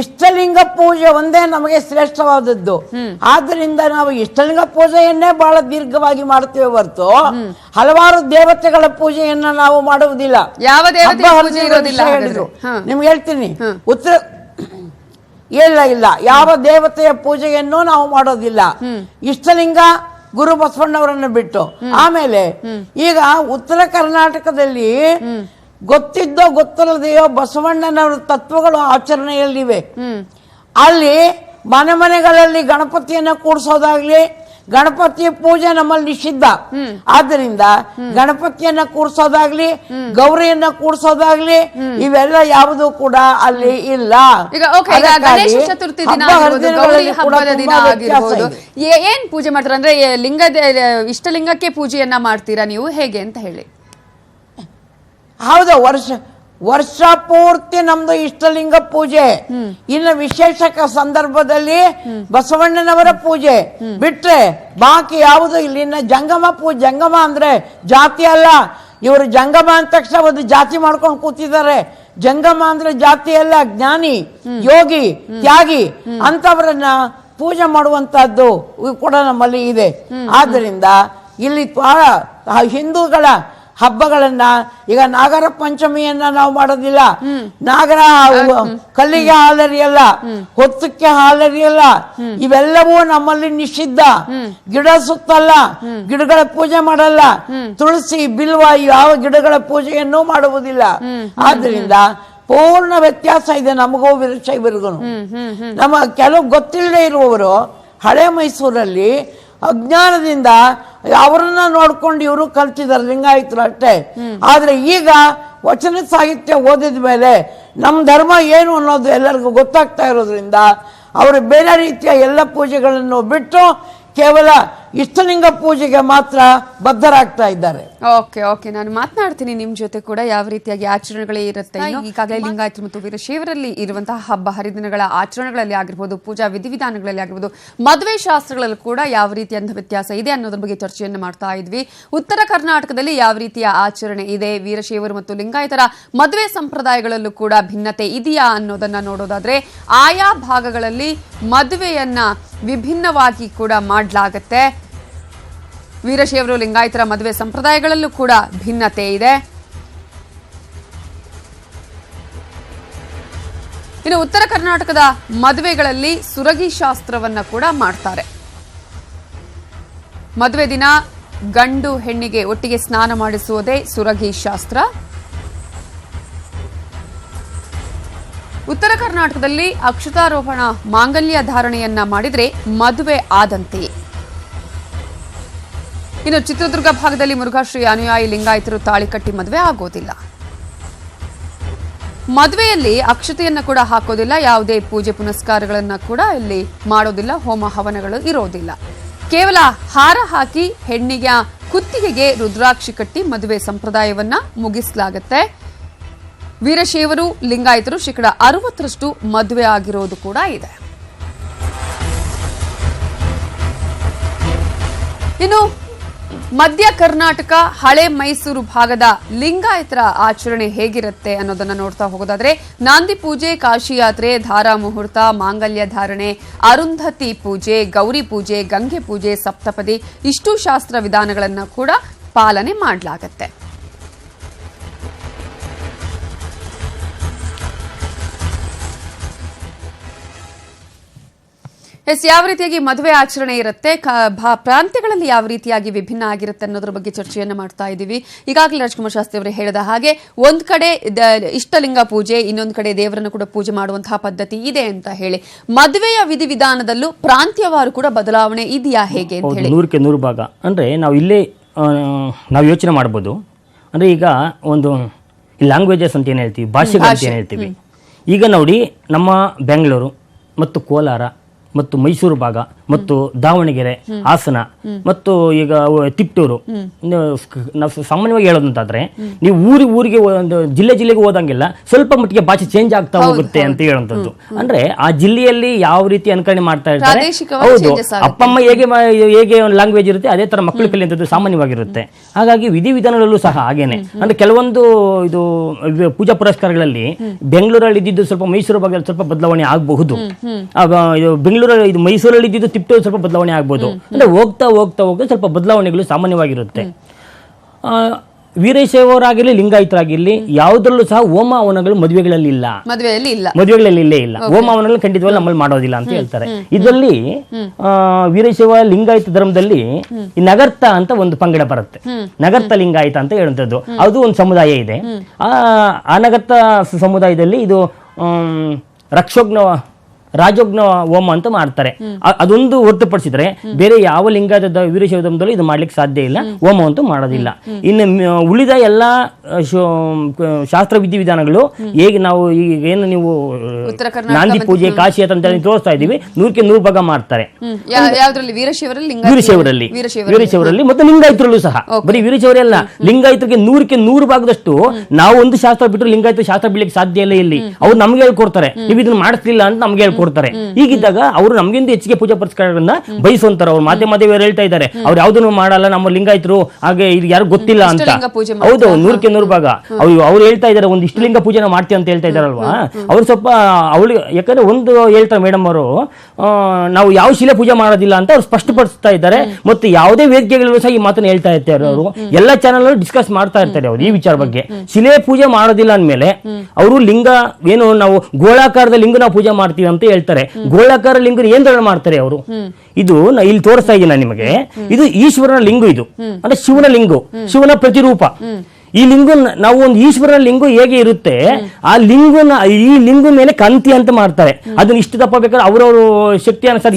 ಇಷ್ಟಲಿಂಗ ಪೂಜೆ ಒಂದೇ ನಮಗೆ ಶ್ರೇಷ್ಠವಾದದ್ದು. ಆದ್ದರಿಂದ ನಾವು ಇಷ್ಟಲಿಂಗ ಪೂಜೆಯನ್ನೇ ಬಹಳ ದೀರ್ಘವಾಗಿ ಮಾಡ್ತೇವೆ ಹೊರತು ಹಲವಾರು ದೇವತೆಗಳ ಪೂಜೆಯನ್ನ ನಾವು ಮಾಡುವುದಿಲ್ಲ. ಯಾವ ಹೇಳಿದ್ರು ನಿಮ್ಗೆ ಹೇಳ್ತೀನಿ, ಉತ್ತರ ಇಲ್ಲ ಯಾವ ದೇವತೆಯ ಪೂಜೆಯನ್ನು ನಾವು ಮಾಡೋದಿಲ್ಲ, ಇಷ್ಟಲಿಂಗ ಗುರು ಬಸವಣ್ಣವರನ್ನು ಬಿಟ್ಟು. ಆಮೇಲೆ ಈಗ ಉತ್ತರ ಕರ್ನಾಟಕದಲ್ಲಿ ಗೊತ್ತಿದ್ದೋ ಗೊತ್ತಿಲ್ಲದೆಯೋ ಬಸವಣ್ಣನವರ ತತ್ವಗಳು ಆಚರಣೆಯಲ್ಲಿವೆ. ಅಲ್ಲಿ ಮನೆಗಳಲ್ಲಿ ಗಣಪತಿಯನ್ನ ಕೂಡಿಸೋದಾಗ್ಲಿ, ಗಣಪತಿಯ ಪೂಜೆ ನಮ್ಮಲ್ಲಿ ನಿಷಿದ್ಧ. ಆದ್ದರಿಂದ ಗಣಪತಿಯನ್ನ ಕೂಡಿಸೋದಾಗ್ಲಿ, ಗೌರಿಯನ್ನ ಕೂಡಿಸೋದಾಗ್ಲಿ ಇವೆಲ್ಲ ಯಾವುದು ಕೂಡ ಅಲ್ಲಿ ಇಲ್ಲ. ಗಣೇಶ ಚತುರ್ಥಿ ದಿನ ಗೌರಿ ಹಬ್ಬದ ದಿನ ಆಗಿರ್ಬೋದು, ಏನ್ ಪೂಜೆ ಮಾಡ್ತಾರೆ ಅಂದ್ರೆ ಇಷ್ಟಲಿಂಗಕ್ಕೆ ಪೂಜೆಯನ್ನ ಮಾಡ್ತೀರಾ ನೀವು ಹೇಗೆ ಅಂತ ಹೇಳಿ? ಹೌದು, ವರ್ಷ ಪೂರ್ತಿ ನಮ್ದು ಇಷ್ಟಲಿಂಗ ಪೂಜೆ, ಇನ್ನು ವಿಶೇಷ ಸಂದರ್ಭದಲ್ಲಿ ಬಸವಣ್ಣನವರ ಪೂಜೆ ಬಿಟ್ರೆ ಬಾಕಿ ಯಾವುದು ಇಲ್ಲಿನ ಜಂಗಮ ಪೂಜೆ. ಜಂಗಮ ಅಂದ್ರೆ ಜಾತಿ ಅಲ್ಲ. ಇವರು ಜಂಗಮ ಅಂದ ತಕ್ಷಣ ಒಂದು ಜಾತಿ ಮಾಡ್ಕೊಂಡು ಕೂತಿದ್ದಾರೆ. ಜಂಗಮ ಅಂದ್ರೆ ಜಾತಿ ಅಲ್ಲ, ಜ್ಞಾನಿ, ಯೋಗಿ, ತ್ಯಾಗಿ ಅಂತವರನ್ನ ಪೂಜೆ ಮಾಡುವಂತಹದ್ದು ಕೂಡ ನಮ್ಮಲ್ಲಿ ಇದೆ. ಆದ್ದರಿಂದ ಇಲ್ಲಿ ಹಿಂದೂಗಳ ಹಬ್ಬಗಳನ್ನ, ಈಗ ನಾಗರ ಪಂಚಮಿಯನ್ನ ನಾವು ಮಾಡೋದಿಲ್ಲ. ನಾಗರ ಕಲ್ಲಿಗೆ ಹಾಲರಿಯಲ್ಲ, ಹೊತ್ತಕ್ಕೆ ಹಾಲರಿಯಲ್ಲ, ಇವೆಲ್ಲವೂ ನಮ್ಮಲ್ಲಿ ನಿಷಿದ್ಧ. ಗಿಡ ಸುತ್ತಲ್ಲ, ಗಿಡಗಳ ಪೂಜೆ ಮಾಡಲ್ಲ, ತುಳಸಿ ಬಿಲ್ವ ಯಾವ ಗಿಡಗಳ ಪೂಜೆಯನ್ನು ಮಾಡುವುದಿಲ್ಲ. ಆದ್ರಿಂದ ಪೂರ್ಣ ವ್ಯತ್ಯಾಸ ಇದೆ ನಮಗೂ ವೀರಶೈವರಿಗೂ. ನಮ್ಮ ಕೆಲವು ಗೊತ್ತಿಲ್ಲದೆ ಇರುವವರು ಹಳೆ ಮೈಸೂರಲ್ಲಿ ಅಜ್ಞಾನದಿಂದ ಅವರನ್ನ ನೋಡ್ಕೊಂಡು ಇವರು ಕಲ್ತಿದ್ದಾರೆ, ಲಿಂಗಾಯತರು ಅಷ್ಟೇ. ಆದ್ರೆ ಈಗ ವಚನ ಸಾಹಿತ್ಯ ಓದಿದ ಮೇಲೆ ನಮ್ಮ ಧರ್ಮ ಏನು ಅನ್ನೋದು ಎಲ್ಲರಿಗೂ ಗೊತ್ತಾಗ್ತಾ ಇರೋದ್ರಿಂದ ಅವರು ಬೇರೆ ರೀತಿಯ ಎಲ್ಲ ಪೂಜೆಗಳನ್ನು ಬಿಟ್ಟು ಕೇವಲ ಇಷ್ಟಲಿಂಗ ಪೂಜೆಗೆ ಮಾತ್ರ ಬದ್ಧರಾಗ್ತಾ ಇದ್ದಾರೆ. ಓಕೆ, ನಾನು ಮಾತನಾಡ್ತೀನಿ ನಿಮ್ ಜೊತೆ ಕೂಡ ಯಾವ ರೀತಿಯಾಗಿ ಆಚರಣೆಗಳೇ ಇರುತ್ತೆ. ಈಗಾಗಲೇ ಲಿಂಗಾಯತರು ಮತ್ತು ವೀರಶೈವರಲ್ಲಿ ಇರುವಂತಹ ಹಬ್ಬ ಹರಿದಿನಗಳ ಆಚರಣೆಗಳಲ್ಲಿ ಆಗಿರ್ಬೋದು, ಪೂಜಾ ವಿಧಿವಿಧಾನಗಳಲ್ಲಿ ಆಗಿರ್ಬೋದು, ಮದುವೆ ಶಾಸ್ತ್ರಗಳಲ್ಲಿ ಕೂಡ ಯಾವ ರೀತಿಯಂತಹ ವ್ಯತ್ಯಾಸ ಇದೆ ಅನ್ನೋದ್ರ ಬಗ್ಗೆ ಚರ್ಚೆಯನ್ನು ಮಾಡ್ತಾ ಇದ್ವಿ. ಉತ್ತರ ಕರ್ನಾಟಕದಲ್ಲಿ ಯಾವ ರೀತಿಯ ಆಚರಣೆ ಇದೆ, ವೀರಶೈವರು ಮತ್ತು ಲಿಂಗಾಯತರ ಮದುವೆ ಸಂಪ್ರದಾಯಗಳಲ್ಲೂ ಕೂಡ ಭಿನ್ನತೆ ಇದೆಯಾ ಅನ್ನೋದನ್ನ ನೋಡೋದಾದ್ರೆ, ಆಯಾ ಭಾಗಗಳಲ್ಲಿ ಮದುವೆಯನ್ನ ವಿಭಿನ್ನವಾಗಿ ಕೂಡ ಮಾಡಲಾಗತ್ತೆ. ವೀರಶೈವರು ಲಿಂಗಾಯತರ ಮದುವೆ ಸಂಪ್ರದಾಯಗಳಲ್ಲೂ ಕೂಡ ಭಿನ್ನತೆ ಇದೆ. ಇನ್ನು ಉತ್ತರ ಕರ್ನಾಟಕದ ಮದುವೆಗಳಲ್ಲಿ ಸುರಗಿ ಶಾಸ್ತ್ರವನ್ನ ಕೂಡ ಮಾಡ್ತಾರೆ. ಮದುವೆ ದಿನ ಗಂಡು ಹೆಣ್ಣಿಗೆ ಒಟ್ಟಿಗೆ ಸ್ನಾನ ಮಾಡಿಸುವುದೇ ಸುರಗಿ ಶಾಸ್ತ್ರ. ಉತ್ತರ ಕರ್ನಾಟಕದಲ್ಲಿ ಅಕ್ಷತಾರೋಪಣ ಮಾಂಗಲ್ಯ ಧಾರಣೆಯನ್ನ ಮಾಡಿದ್ರೆ ಮದುವೆ ಆದಂತೆಯೇ. ಇನ್ನು ಚಿತ್ರದುರ್ಗ ಭಾಗದಲ್ಲಿ ಮುರುಘಾಶ್ರೀ ಅನುಯಾಯಿ ಲಿಂಗಾಯತರು ತಾಳಿ ಕಟ್ಟಿ ಮದುವೆ ಆಗೋದಿಲ್ಲ. ಮದುವೆಯಲ್ಲಿ ಅಕ್ಷತೆಯನ್ನ ಕೂಡ ಹಾಕೋದಿಲ್ಲ, ಯಾವುದೇ ಪೂಜೆ ಪುನಸ್ಕಾರಗಳನ್ನ ಕೂಡ ಇಲ್ಲಿ ಮಾಡೋದಿಲ್ಲ, ಹೋಮ ಹವನಗಳು ಇರೋದಿಲ್ಲ. ಕೇವಲ ಹಾರ ಹಾಕಿ ಹೆಣ್ಣಿಗೆ ಕುತ್ತಿಗೆಗೆ ರುದ್ರಾಕ್ಷಿ ಕಟ್ಟಿ ಮದುವೆ ಸಂಪ್ರದಾಯವನ್ನ ಮುಗಿಸಲಾಗುತ್ತೆ. ವೀರಶೈವರು ಲಿಂಗಾಯತರು 60% ಮದುವೆ ಆಗಿರೋದು ಕೂಡ ಇದೆ. ಇನ್ನು ಮಧ್ಯ ಕರ್ನಾಟಕ ಹಳೆ ಮೈಸೂರು ಭಾಗದ ಲಿಂಗಾಯತರ ಆಚರಣೆ ಹೇಗಿರುತ್ತೆ ಅನ್ನೋದನ್ನ ನೋಡ್ತಾ ಹೋಗೋದಾದ್ರೆ, ನಾಂದಿ ಪೂಜೆ, ಕಾಶಿ ಯಾತ್ರೆ, ಧಾರಾ ಮುಹೂರ್ತ, ಮಾಂಗಲ್ಯ ಧಾರಣೆ, ಅರುಂಧತಿ ಪೂಜೆ, ಗೌರಿ ಪೂಜೆ, ಗಂಗೆ ಪೂಜೆ, ಸಪ್ತಪದಿ ಇಷ್ಟು ಶಾಸ್ತ್ರ ವಿಧಾನಗಳನ್ನ ಕೂಡ ಪಾಲನೆ ಮಾಡಲಾಗತ್ತೆ. ಯಾವ ರೀತಿಯಾಗಿ ಮದುವೆ ಆಚರಣೆ ಇರುತ್ತೆ, ಪ್ರಾಂತ್ಯಗಳಲ್ಲಿ ಯಾವ ರೀತಿಯಾಗಿ ವಿಭಿನ್ನ ಆಗಿರುತ್ತೆ ಅನ್ನೋದ್ರ ಬಗ್ಗೆ ಚರ್ಚೆಯನ್ನು ಮಾಡ್ತಾ ಇದ್ದೀವಿ. ಈಗಾಗಲೇ ರಾಜ್ಕುಮಾರ್ ಶಾಸ್ತ್ರಿ ಅವರು ಹೇಳಿದ ಹಾಗೆ ಒಂದ್ ಕಡೆ ಇಷ್ಟಲಿಂಗ ಪೂಜೆ, ಇನ್ನೊಂದು ಕಡೆ ದೇವರನ್ನು ಕೂಡ ಪೂಜೆ ಮಾಡುವಂತಹ ಪದ್ಧತಿ ಇದೆ ಅಂತ ಹೇಳಿ, ಮದುವೆಯ ವಿಧಿವಿಧಾನದಲ್ಲಿ ಪ್ರಾಂತ್ಯವಾರು ಕೂಡ ಬದಲಾವಣೆ ಇದೆಯಾ ಹೇಗೆ ಅಂತ ಹೇಳಿ? 100ಕ್ಕೆ 100 ಭಾಗ. ಅಂದ್ರೆ ನಾವು ಇಲ್ಲೇ ನಾವು ಯೋಚನೆ ಮಾಡ್ಬೋದು. ಅಂದ್ರೆ ಈಗ ಒಂದು ಲ್ಯಾಂಗ್ವೇಜಸ್ ಅಂತ ಏನು ಹೇಳ್ತೀವಿ, ಭಾಷೆಗಳು ಅಂತ ಏನು ಹೇಳ್ತೀವಿ. ಈಗ ನೋಡಿ, ನಮ್ಮ ಬೆಂಗಳೂರು ಮತ್ತು ಕೋಲಾರ ಮತ್ತು ಮೈಸೂರು ಭಾಗ ಮತ್ತು ದಾವಣಗೆರೆ, ಹಾಸನ ಮತ್ತು ಈಗ ತಿಪ್ಟೂರು, ನಾವು ಸಾಮಾನ್ಯವಾಗಿ ಹೇಳೋದಂತಾದ್ರೆ ನೀವು ಊರಿಗೆ ಒಂದು ಜಿಲ್ಲೆಗೆ ಹೋದಂಗೆಲ್ಲ ಸ್ವಲ್ಪ ಮಟ್ಟಿಗೆ ಭಾಷೆ ಚೇಂಜ್ ಆಗ್ತಾ ಹೋಗುತ್ತೆ ಅಂತ ಹೇಳುವಂಥದ್ದು. ಅಂದ್ರೆ ಆ ಜಿಲ್ಲೆಯಲ್ಲಿ ಯಾವ ರೀತಿ ಅನುಕರಣೆ ಮಾಡ್ತಾ ಇರ್ತಾರೆ, ಹೌದು, ಅಪ್ಪ ಅಮ್ಮ ಹೇಗೆ ಒಂದು ಲ್ಯಾಂಗ್ವೇಜ್ ಇರುತ್ತೆ ಅದೇ ತರ ಮಕ್ಕಳು ಕಲಿಯುವಂಥದ್ದು ಸಾಮಾನ್ಯವಾಗಿರುತ್ತೆ. ಹಾಗಾಗಿ ವಿಧಿವಿಧಾನಗಳಲ್ಲೂ ಸಹ ಹಾಗೇನೆ. ಅಂದ್ರೆ ಕೆಲವೊಂದು ಇದು ಪೂಜಾ ಪುರಸ್ಕಾರಗಳಲ್ಲಿ ಬೆಂಗಳೂರಲ್ಲಿ ಇದ್ದಿದ್ದು ಸ್ವಲ್ಪ ಮೈಸೂರು ಭಾಗದಲ್ಲಿ ಸ್ವಲ್ಪ ಬದಲಾವಣೆ ಆಗಬಹುದು. ಇದು ಮೈಸೂರಲ್ಲಿ ಇದ್ದಿದ್ದು ತಿಪ್ಟೂರು ಸ್ವಲ್ಪ ಬದಲಾವಣೆ ಆಗ್ಬೋದು. ಅಂದ್ರೆ ಹೋಗ್ತಾ ಸ್ವಲ್ಪ ಬದಲಾವಣೆಗಳು ಸಾಮಾನ್ಯವಾಗಿರುತ್ತೆ. ವೀರಶೈವರಾಗಿರ್ಲಿ ಲಿಂಗಾಯತರಾಗಿರ್ಲಿ ಯಾವುದ್ರಲ್ಲೂ ಸಹ ಹೋಮ ಹವನಗಳು ಮದುವೆಗಳಲ್ಲಿ ಇಲ್ಲೇ ಇಲ್ಲ. ಹೋಮ ಹವನಗಳು ಖಂಡಿತವಾಗಿ ನಮ್ಮಲ್ಲಿ ಮಾಡೋದಿಲ್ಲ ಅಂತ ಹೇಳ್ತಾರೆ. ಇದರಲ್ಲಿ ವೀರಶೈವ ಲಿಂಗಾಯತ ಧರ್ಮದಲ್ಲಿ ಈ ನಗರ್ತ ಅಂತ ಒಂದು ಪಂಗಡ ಬರುತ್ತೆ. ನಗರ್ತ ಲಿಂಗಾಯತ ಅಂತ ಹೇಳುವಂಥದ್ದು ಅದು ಒಂದು ಸಮುದಾಯ ಇದೆ. ಆ ನಗರ್ತ ಸಮುದಾಯದಲ್ಲಿ ಇದು ರಕ್ಷೋಗ್ನ ರಾಜೋಗ್ನ ಹೋಮ ಅಂತ ಮಾಡ್ತಾರೆ. ಅದೊಂದು ಹೊರತುಪಡಿಸಿದ್ರೆ ಬೇರೆ ಯಾವ ಲಿಂಗಾಯತದ ವೀರಶೈವದಲ್ಲಿ ಇದು ಮಾಡ್ಲಿಕ್ಕೆ ಸಾಧ್ಯ ಇಲ್ಲ, ಹೋಮ ಅಂತೂ ಮಾಡೋದಿಲ್ಲ. ಇನ್ನು ಉಳಿದ ಎಲ್ಲಾ ಶಾಸ್ತ್ರ ವಿಧಿವಿಧಾನಗಳು ಹೇಗೆ ನಾವು ಈಗ ಏನು ನೀವು ನಾಂದಿ ಪೂಜೆ ಕಾಶಿ ಅಂತ ತೋರಿಸ್ತಾ ಇದೀವಿ, 100% ಭಾಗ ಮಾಡ್ತಾರೆ ಯಾವ್ದ್ರಲ್ಲಿ? ವೀರಶೈವರಲ್ಲಿ, ವೀರಶೈವರಲ್ಲಿ ಮತ್ತು ಲಿಂಗಾಯತರಲ್ಲೂ ಸಹ. ಬರೀ ವೀರಶೈವರೇ ಅಲ್ಲ, ಲಿಂಗಾಯತರಿಗೆ 100% ಭಾಗದಷ್ಟು ನಾವು ಒಂದು ಶಾಸ್ತ್ರ ಬಿಟ್ಟರೆ ಲಿಂಗಾಯತ ಶಾಸ್ತ್ರ ಬಿಡ್ಲಿಕ್ಕೆ ಸಾಧ್ಯ ಇಲ್ಲ. ಇಲ್ಲಿ ಅವ್ರು ನಮ್ಗೆ ಹೇಳ್ಕೊಡ್ತಾರೆ, ನೀವು ಇದನ್ನ ಮಾಡಿಸ್ಲಿಲ್ಲ ಅಂತ ನಮ್ಗೆ ಹೇಳ್ಕೊಡ್ತಾರೆ. ಹೀಗಿದ್ದಾಗ ಅವರು ನಮ್ಗಿಂತ ಹೆಚ್ಚಿಗೆ ಪೂಜಾ ಪುರಸ್ಕಾರಗಳನ್ನ ಬಯಸುವಂತಾರೆ. ಅವ್ರು ಮಾಧ್ಯಮ ಹೇಳ್ತಾ ಇದ್ದಾರೆ, ಅವ್ರು ಯಾವ್ದನ್ನು ಮಾಡಲ್ಲ, ನಮ್ಮ ಲಿಂಗಾಯತರು ಹಾಗೆ ಇದು ಯಾರು ಗೊತ್ತಿಲ್ಲ ಅಂತ. ಹೌದು, 100% ಭಾಗ ಅವ್ರು ಹೇಳ್ತಾ ಇದ್ದಾರೆ, ಒಂದು ಇಷ್ಟಲಿಂಗ ಪೂಜೆ ಮಾಡ್ತೀವಿ ಅಂತ ಹೇಳ್ತಾ ಇದಾರಲ್ವಾ. ಅವ್ರು ಸ್ವಲ್ಪ ಅವಳಿಗೆ ಯಾಕಂದ್ರೆ ಒಂದು ಹೇಳ್ತಾರೆ ಮೇಡಮ್ ಅವರು, ನಾವು ಯಾವ ಶಿಲೆ ಪೂಜೆ ಮಾಡೋದಿಲ್ಲ ಅಂತ ಅವ್ರು ಸ್ಪಷ್ಟಪಡಿಸ್ತಾ ಇದ್ದಾರೆ. ಮತ್ತು ಯಾವುದೇ ವೇದಿಕೆಗಳಲ್ಲೂ ಸಹ ಈ ಮಾತನ್ನು ಹೇಳ್ತಾ ಇರ್ತಾರೆ. ಅವರು ಎಲ್ಲ ಚಾನಲ್ ಡಿಸ್ಕಸ್ ಮಾಡ್ತಾ ಇರ್ತಾರೆ ಅವ್ರು ಈ ವಿಚಾರ ಬಗ್ಗೆ. ಶಿಲೆ ಪೂಜೆ ಮಾಡೋದಿಲ್ಲ ಅಂದ್ಮೇಲೆ ಅವರು ಲಿಂಗ ಏನು ನಾವು ಗೋಳಾಕಾರದ ಲಿಂಗ ನಾವು ಪೂಜೆ ಮಾಡ್ತೀವಿ ಅಂತ ಹೇಳ್ತಾರೆ. ಗೋಳಾಕಾರ ಲಿಂಗ ಏನ್ ಮಾಡ್ತಾರೆ ಅವರು? ಇದು ಇಲ್ಲಿ ತೋರಿಸ್ತಾ ಇದ್ದೀನಿ ನಿಮಗೆ. ಇದು ಈಶ್ವರನ ಲಿಂಗು, ಇದು ಅಂದ್ರೆ ಶಿವನ ಲಿಂಗು, ಶಿವನ ಪ್ರತಿರೂಪ. ಈ ಲಿಂಗು ನಾವು ಒಂದು ಈಶ್ವರನ ಲಿಂಗು ಹೇಗೆ ಇರುತ್ತೆ, ಆ ಲಿಂಗನ ಈ ಲಿಂಗು ಮೇಲೆ ಕಂತಿ ಅಂತ ಮಾಡ್ತಾರೆ. ಅದನ್ನ ಇಷ್ಟು ದಪ್ಪ ಬೇಕಾದ್ರೆ ಅವ್ರವ್ರ ಶಕ್ತಿ ಅನುಸಾರ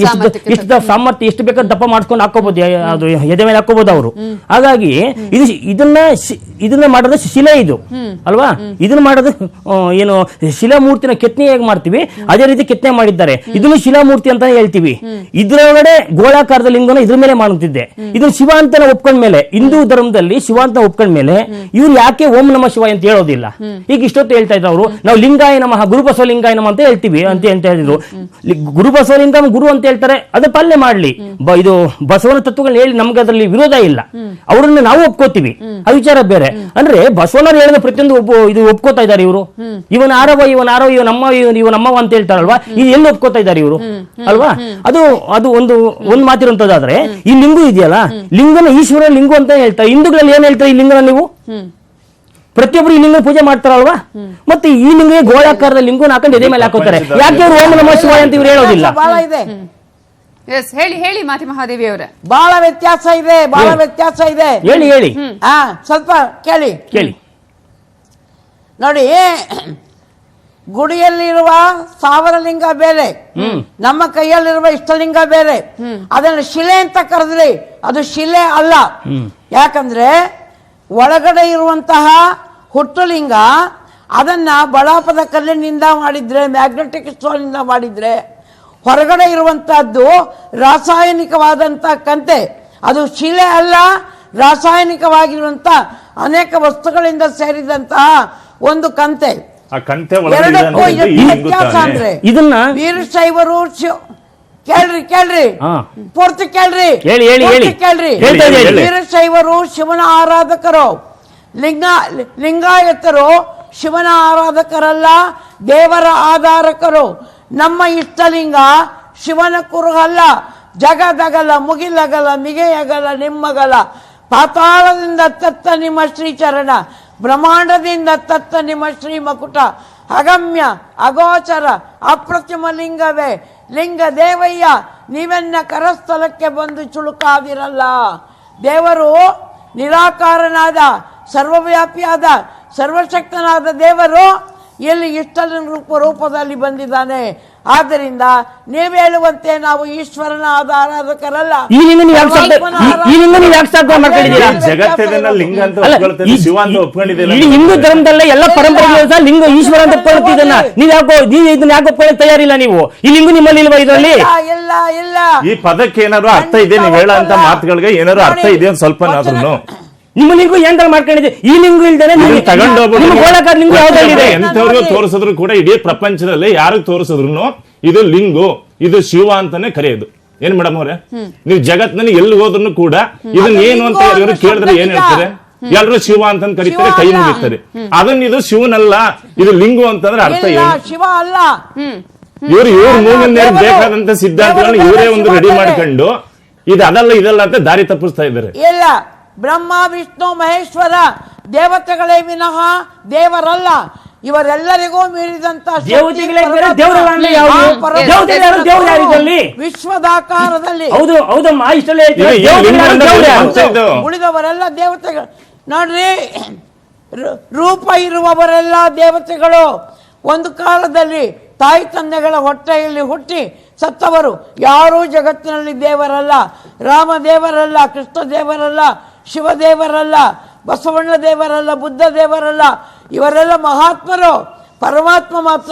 ಎಷ್ಟು ಸಾಮರ್ಥ್ಯ ಎಷ್ಟು ಬೇಕಾದ್ರೆ ದಪ್ಪ ಮಾಡ್ಕೊಂಡು ಹಾಕೋಬಹುದು, ಅದು ಎದೆ ಮೇಲೆ ಹಾಕೋಬಹುದು ಅವರು. ಹಾಗಾಗಿ ಇದನ್ನ ಮಾಡೋದು ಶಿಲೆ ಇದು ಅಲ್ವಾ. ಇದನ್ನ ಮಾಡೋದು ಏನು ಶಿಲಾಮೂರ್ತಿನ ಕೆತ್ತನೆ ಹೇಗೆ ಮಾಡ್ತೀವಿ ಅದೇ ರೀತಿ ಕೆತ್ತನೆ ಮಾಡಿದ್ದಾರೆ. ಇದನ್ನು ಶಿಲಾಮೂರ್ತಿ ಅಂತ ಹೇಳ್ತೀವಿ. ಇದ್ರೊಳಗಡೆ ಗೋಳಾಕಾರದ ಲಿಂಗನ ಇದ್ರ ಮೇಲೆ ಮಾಡುತ್ತಿದ್ದೆ. ಇದನ್ನ ಶಿವ ಅಂತ ಒಪ್ಕೊಂಡ್ಮೇಲೆ, ಹಿಂದೂ ಧರ್ಮದಲ್ಲಿ ಶಿವ ಅಂತ ಒಪ್ಕೊಂಡ್ಮೇಲೆ ಇವ್ರು ಯಾಕೆ ಓಂ ನಮ ಶಿವಾಯ ಅಂತ ಹೇಳೋದಿಲ್ಲ? ಈಗ ಇಷ್ಟೊತ್ತು ಹೇಳ್ತಾ ಇದ್ರು ಅವರು, ನಾವು ಲಿಂಗಾಯ ನಮಃ ಗುರು ಬಸವಲಿಂಗಾಯ ನಮಃ ಅಂತ ಹೇಳ್ತೀವಿ ಅಂತ ಹೇಳಿದ್ರು. ಗುರು ಬಸವಲಿಂಗ ಗುರು ಅಂತ ಹೇಳ್ತಾರೆ, ಅದು ಪಾಲನೆ ಮಾಡ್ಲಿ. ಇದು ಬಸವನ ತತ್ವಗಳನ್ನ ಹೇಳಿ ನಮ್ಗೆ ಅದರಲ್ಲಿ ವಿರೋಧ ಇಲ್ಲ, ಅವರನ್ನು ನಾವು ಒಪ್ಕೋತೀವಿ, ಆ ವಿಚಾರ ಬೇರೆ. ಅಂದ್ರೆ ಬಸವನವ್ರು ಹೇಳಿದ ಪ್ರತಿಯೊಂದು ಇದು ಒಪ್ಕೋತಾ ಇದ್ದಾರೆ ಇವರು. ಇವನ ಆರವ ಇವನಮ್ಮ ಅಂತ ಹೇಳ್ತಾರಲ್ವಾ, ಇದು ಎಲ್ಲಿ ಒಪ್ಕೋತಾ ಇದ್ದಾರೆ ಇವರು ಅಲ್ವಾ? ಅದು ಒಂದು ಮಾತಿರುವಂತದ್ದಾದ್ರೆ, ಈ ಲಿಂಗು ಇದೆಯಲ್ಲ, ಲಿಂಗನ ಈಶ್ವರ ಲಿಂಗು ಅಂತ ಹೇಳ್ತಾರೆ. ಹಿಂದೂಗಳಲ್ಲಿ ಏನ್ ಹೇಳ್ತಾರೆ ಈ ಲಿಂಗನ? ನೀವು ಪ್ರತಿಯೊಬ್ಬರು ಈ ಲಿಂಗ ಪೂಜೆ ಮಾಡ್ತಾರಲ್ವಾ, ಮತ್ತೆ ಈ ಲಿಂಗ ಗೋಳಾಕಾರದ ಲಿಂಗನ ಹಾಕೊಂಡು ಎದೆ ಮೇಲೆ ಹಾಕೋತಾರೆ. ಯಾಕೆ ಅವರು ಓಂ ನಮಃ ಶಿವಾಯ ಅಂತ ಇವ್ರು ಹೇಳೋದಿಲ್ಲ? ಹೇಳಿ ಮಾತಿ ಮಹಾದೇವಿ ಅವರೇ. ಬಹಳ ವ್ಯತ್ಯಾಸ ಇದೆ, ಹೇಳಿ ಸ್ವಲ್ಪ ಕೇಳಿ ನೋಡಿ. ಗುಡಿಯಲ್ಲಿರುವ ಸಾವಿರ ಲಿಂಗ ಬೇರೆ, ನಮ್ಮ ಕೈಯಲ್ಲಿರುವ ಇಷ್ಟಲಿಂಗ ಬೇರೆ. ಅದನ್ನು ಶಿಲೆ ಅಂತ ಕರೆದ್ರಿ, ಅದು ಶಿಲೆ ಅಲ್ಲ. ಯಾಕಂದ್ರೆ ಒಳಗಡೆ ಇರುವಂತಹ ಹುಟ್ಟುಲಿಂಗ ಅದನ್ನ ಬಳಾಪದ ಕಲ್ಲಿನಿಂದ ಮಾಡಿದ್ರೆ, ಮ್ಯಾಗ್ನೆಟಿಕ್ ಸ್ಟೋನಿಂದ ಮಾಡಿದ್ರೆ, ಹೊರಗಡೆ ಇರುವಂತಹದ್ದು ರಾಸಾಯನಿಕವಾದಂತಹ ಕಂತೆ, ಅದು ಶಿಲೆ ಅಲ್ಲ. ರಾಸಾಯನಿಕವಾಗಿರುವಂತ ಅನೇಕ ವಸ್ತುಗಳಿಂದ ಸೇರಿದಂತಹ ಒಂದು ಕಂತೆ. ಎರಡಕ್ಕೂ ವ್ಯತ್ಯಾಸ ಅಂದ್ರೆ ಇದನ್ನ ವೀರಶೈವರು ಕೇಳ್ರಿ ಪೂರ್ತಿ ಕೇಳ್ರಿ. ವೀರಶೈವರು ಶಿವನ ಆರಾಧಕರು, ಲಿಂಗಾಯತರು ಶಿವನ ಆರಾಧಕರಲ್ಲ, ದೇವರ ಆಧಾರಕರು. ನಮ್ಮ ಇಷ್ಟಲಿಂಗ ಶಿವನ ಕುರುಹಲ್ಲ. ಜಗದಗಲ ಮುಗಿಲಗಲ ಮಿಗೆಯಗಲ ನಿಮ್ಮಗಲ, ಪಾತಾಳದಿಂದ ತತ್ತ ನಿಮ್ಮ ಶ್ರೀಚರಣ, ಬ್ರಹ್ಮಾಂಡದಿಂದ ತತ್ತ ನಿಮ್ಮ ಶ್ರೀ ಮಕುಟ, ಅಗಮ್ಯ ಅಗೋಚರ ಅಪ್ರತಿಮ ಲಿಂಗವೇ ಲಿಂಗ ದೇವಯ್ಯ, ನೀವೆನ್ನ ಕರಸ್ಥಲಕ್ಕೆ ಬಂದು ಚುಳುಕಾದಿರಲ್ಲ. ದೇವರು ನಿರಾಕಾರನಾದ, ಸರ್ವವ್ಯಾಪಿಯಾದ, ಸರ್ವಶಕ್ತನಾದ ದೇವರು ಎಲ್ಲಿ ಇಷ್ಟಲಿಂಗ ರೂಪದಲ್ಲಿ ಬಂದಿದ್ದಾನೆ. ಆದ್ದರಿಂದ ನೀವು ಹೇಳುವಂತೆ ನಾವು ಈಶ್ವರನ ಆರಾಧಕರಲ್ಲ. ಹಿಂದೂ ಧರ್ಮದಲ್ಲ ಎಲ್ಲ ಪರಂಪರೆ ಲಿಂಗ ಈಶ್ವರ ಅಂತ ಒಪ್ಕೊಳ್ತಿದ್ದನ್ನ ನೀವು ಇದನ್ನ ಯಾಕೆ ಒಪ್ಕೊಳ್ಳೋಕೆ ತಯಾರಿಲ್ಲ? ನೀವು ಈ ಲಿಂಗು ನಿಮ್ಮಲ್ಲಿ ಇಲ್ವಾ? ಇದರಲ್ಲಿ ಇಲ್ಲ. ಈ ಪದಕ್ಕೆ ಏನಾದ್ರು ಅರ್ಥ ಇದೆ? ನೀವು ಹೇಳಂತ ಮಾತುಗಳಿಗೆ ಏನಾದ್ರು ಅರ್ಥ ಇದೆ ಅಂತ ಸ್ವಲ್ಪ ನಿಮ್ಮ ಲಿಂಗು ಏನ್ ಮಾಡ್ಕೊಂಡಿದೆ? ಈ ಲಿಂಗು ಇಲ್ದೇನೆ ಎಂತವ್ರಿಗೂ ತೋರಿಸಿದ್ರು ಕೂಡ ಇಡೀ ಪ್ರಪಂಚದಲ್ಲಿ ಯಾರಿಗೆ ತೋರಿಸಿದ್ರು ಇದು ಲಿಂಗು, ಇದು ಶಿವ ಅಂತಾನೆ ಕರೆಯೋದು. ಏನ್ ಮೇಡಮ್ ಅವ್ರೆ, ನೀವು ಜಗತ್ನಲ್ಲಿ ಎಲ್ಲಿ ಹೋದ್ರು ಕೂಡ ಇದನ್ನ ಏನು ಅಂತ ಕೇಳಿದ್ರೆ ಏನ್ ಹೇಳ್ತಾರೆ? ಎಲ್ಲರೂ ಶಿವ ಅಂತ ಕರೀತಾರೆ, ಕೈ ಮುಗಿತಾರೆ. ಅದನ್ನ ಇದು ಶಿವನಲ್ಲ, ಇದು ಲಿಂಗು ಅಂತಂದ್ರೆ ಅರ್ಥ ಏನು? ಶಿವ ಅಲ್ಲ. ಇವ್ರ ಮೂಗಿನ ಬೇಕಾದಂತ ಸಿದ್ಧಾಂತಗಳನ್ನ ಇವರೇ ಒಂದು ರೆಡಿ ಮಾಡ್ಕೊಂಡು ಇದು ಅದಲ್ಲ ಅಂತ ದಾರಿ ತಪ್ಪಿಸ್ತಾ ಇದ್ದಾರೆ. ಇಲ್ಲ, ಬ್ರಹ್ಮ ವಿಷ್ಣು ಮಹೇಶ್ವರ ದೇವತೆಗಳೇ ವಿನಃ ದೇವರಲ್ಲ. ಇವರೆಲ್ಲರಿಗೂ ಮೀರಿದಂತ ವಿಶ್ವದಾಕಾರದಲ್ಲಿ ಉಳಿದವರೆಲ್ಲ ದೇವತೆಗಳು. ನೋಡ್ರಿ, ರೂಪ ಇರುವವರೆಲ್ಲ ದೇವತೆಗಳು. ಒಂದು ಕಾಲದಲ್ಲಿ ತಾಯಿ ತಂದೆಗಳ ಹೊಟ್ಟೆಯಲ್ಲಿ ಹುಟ್ಟಿ ಸತ್ತವರು ಯಾರೂ ಜಗತ್ತಿನಲ್ಲಿ ದೇವರಲ್ಲ. ರಾಮ ದೇವರಲ್ಲ, ಕೃಷ್ಣ ದೇವರಲ್ಲ, ಶಿವ ದೇವರಲ್ಲ, ಬಸವಣ್ಣ ದೇವರಲ್ಲ, ಬುದ್ಧ ದೇವರಲ್ಲ. ಇವರೆಲ್ಲ ಮಹಾತ್ಮರು. ಪರಮಾತ್ಮ ಮಾತ್ರ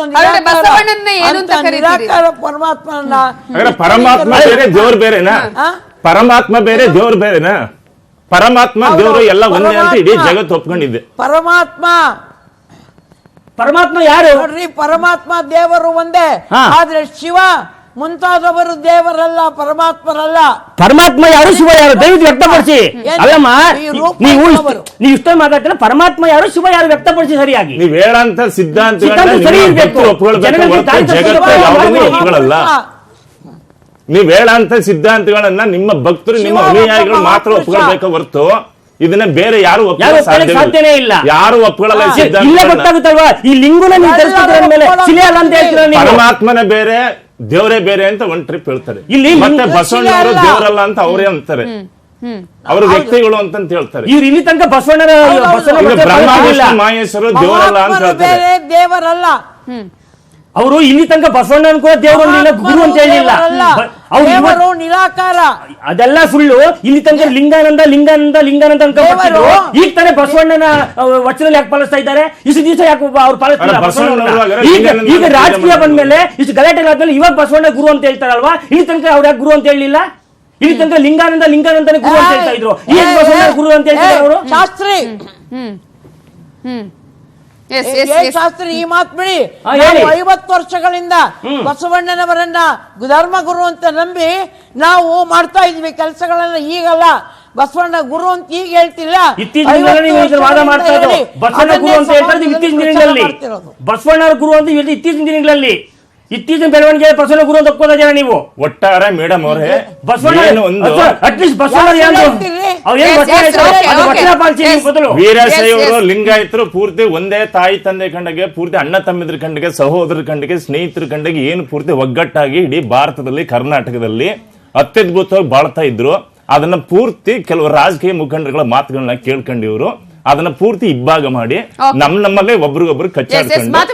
ನಿರಾಕಾರ ಪರಮಾತ್ಮನನ್ನ. ಪರಮಾತ್ಮ ಬೇರೆ ದೇವ್ರು ಬೇರೆನಾ? ಪರಮಾತ್ಮ ಬೇರೆ ದೇವ್ರು ಬೇರೆನಾ? ಪರಮಾತ್ಮ ದೇವರು ಎಲ್ಲ ಒಂದೇ ಅಂತ ಇಡೀ ಜಗತ್ತು ಒಪ್ಕೊಂಡಿದ್ದೆ. ಪರಮಾತ್ಮ ಯಾರು ನೋಡ್ರಿ, ಪರಮಾತ್ಮ ದೇವರು ಒಂದೇ. ಆದ್ರೆ ಶಿವ ಮುಂತಾದವರು ದೇವರಲ್ಲ, ಪರಮಾತ್ಮರಲ್ಲ. ಪರಮಾತ್ಮ ಯಾರು, ಶಿವ ಯಾರು ದಯವಿಟ್ಟು ವ್ಯಕ್ತಪಡಿಸಿ. ಅಲ್ಲಮ್ಮ, ನೀವು ಇಷ್ಟೊಂದು ಮಾತಾಡ್ತೀರ. ಪರಮಾತ್ಮ ಯಾರು, ಶಿವ ಯಾರು ವ್ಯಕ್ತಪಡಿಸಿ ಸರಿಯಾಗಿ. ನೀವು ಹೇಳಂತ ಸಿದ್ಧಾಂತ ಒಪ್ಕೊಳ್ಳಲ್ಲ. ನೀವ್ ಹೇಳಂತ ಸಿದ್ಧಾಂತಗಳನ್ನ ನಿಮ್ಮ ಭಕ್ತರು, ನಿಮ್ಮ ಅನುಯಾಯಿಗಳು ಮಾತ್ರ ಒಪ್ಕೊಳ್ಬೇಕು ಹೊರತು ಇದನ್ನ ಬೇರೆ ಯಾರು ಸಾಧ್ಯನೇ ಇಲ್ಲ. ಯಾರು ಒಪ್ಕೊಳ್ಳಲ್ಲ. ಗೊತ್ತಾಗುತ್ತಲ್ವಾ, ಈ ಲಿಂಗುನ ಪರಮಾತ್ಮನ ಬೇರೆ ದೇವರೇ ಬೇರೆ ಅಂತ ಒಂದ್ ಟ್ರಿಪ್ ಹೇಳ್ತಾರೆ. ಇಲ್ಲಿ ಮತ್ತೆ ಬಸವಣ್ಣವರು ದೇವರಲ್ಲ ಅಂತ ಅವರೇ ಅಂತಾರೆ. ಅವರು ವ್ಯಕ್ತಿಗಳು ಅಂತ ಹೇಳ್ತಾರೆ. ಇವ್ರು ಇಲ್ಲಿ ತನಕ ಬಸವಣ್ಣನ ಮಾಹೇಶ್ವರು ದೇವರಲ್ಲ ಅಂತ ಹೇಳ್ತಾರೆ. ದೇವರಲ್ಲ ಅವರು ಇಲ್ಲಿ ತನಕ ಬಸವಣ್ಣನ ಕೂಡ ದೇವರು ಗುರು ಅಂತ ಹೇಳಿಲ್ಲ. ಅವರು ನಿರಾಕಾರ. ಅದೆಲ್ಲ ಸುಳ್ಳು. ಇಲ್ಲಿ ತನಕ ಲಿಂಗಾನಂದ ಲಿಂಗಾನಂದ ಲಿಂಗಾನಂದ ಅನ್ಕೊಂಡು ಈಗ ತಾನೇ ಬಸವಣ್ಣನ ವಚನ ಯಾಕೆ ಪಾಲಿಸ್ತಾ ಇದ್ದಾರೆ? ಇಷ್ಟು ದಿವಸ ಯಾಕೆ ಅವ್ರು ಪಾಲಿಸ್ತಾರೆ? ಈಗ ರಾಜಕೀಯ ಬಂದ್ಮೇಲೆ ಇಷ್ಟು ಗಲಾಟೆಗಳಾದ್ಮೇಲೆ ಇವಾಗ ಬಸವಣ್ಣ ಗುರು ಅಂತ ಹೇಳ್ತಾರಲ್ವಾ? ಇಲ್ಲಿ ತನಕ ಅವ್ರು ಯಾಕೆ ಗುರು ಅಂತ ಹೇಳಿಲ್ಲ? ಇಲ್ಲಿ ತನಕ ಲಿಂಗಾನಂದ ಲಿಂಗಾನಂದನೇ ಗುರು ಅಂತ ಹೇಳ್ತಾ ಇದ್ರು. ಈಗ ಬಸವಣ್ಣ ಗುರು ಅಂತ ಹೇಳ್ತಾರೆ ಅವರು. ಶಾಸ್ತ್ರಿ ಶಾಸ್ತ್ರಿ, ಈ ಮಾತು ಬಿಡಿ. 50 ವರ್ಷಗಳಿಂದ ಬಸವಣ್ಣನವರನ್ನ ಧರ್ಮ ಗುರು ಅಂತ ನಂಬಿ ನಾವು ಮಾಡ್ತಾ ಇದ್ವಿ ಕೆಲಸಗಳನ್ನ. ಈಗಲ್ಲ, ಬಸವಣ್ಣ ಗುರು ಅಂತ ಈಗ ಹೇಳ್ತಿಲ್ಲ. ಬಸವಣ್ಣ ಗುರು ಅಂತ ಇತ್ತೀಚಿನ ದಿನಗಳಲ್ಲಿ ಇತ್ತೀಚಿನ ಬೆಳವಣಿಗೆ ಬಸವಣ್ಣ ಗುರು ಅಂತ ಒಪ್ಕೋತಾ ಇದ್ದೀರಾ ನೀವು? ಒಟ್ಟಾರೆ ಮೇಡಮ್ ಅವರೇ, ವೀರಶೈವರು ಲಿಂಗಾಯತರು ಪೂರ್ತಿ ಒಂದೇ ತಾಯಿ ತಂದೆ ಕಂಡಿಗೆ, ಪೂರ್ತಿ ಅಣ್ಣ ತಮ್ಮಿದ್ರ ಕಂಡಿಗೆ, ಸಹೋದರ ಕಂಡಿಗೆ, ಸ್ನೇಹಿತರ ಕಂಡಿಗೆ ಏನು ಪೂರ್ತಿ ಒಗ್ಗಟ್ಟಾಗಿ ಇಡೀ ಭಾರತದಲ್ಲಿ, ಕರ್ನಾಟಕದಲ್ಲಿ ಅತ್ಯದ್ಭುತವಾಗಿ ಬಾಳ್ತಾ ಇದ್ರು. ಅದನ್ನ ಪೂರ್ತಿ ಕೆಲವು ರಾಜಕೀಯ ಮುಖಂಡರುಗಳ ಮಾತುಗಳನ್ನ ಕೇಳ್ಕೊಂಡು ಇವರು ಅದನ್ನ ಪೂರ್ತಿ ಇಬ್ಬಾಗ ಮಾಡಿ ನಮ್ಮಲ್ಲೇ ಒಬ್ರಿಗೊಬ್ರು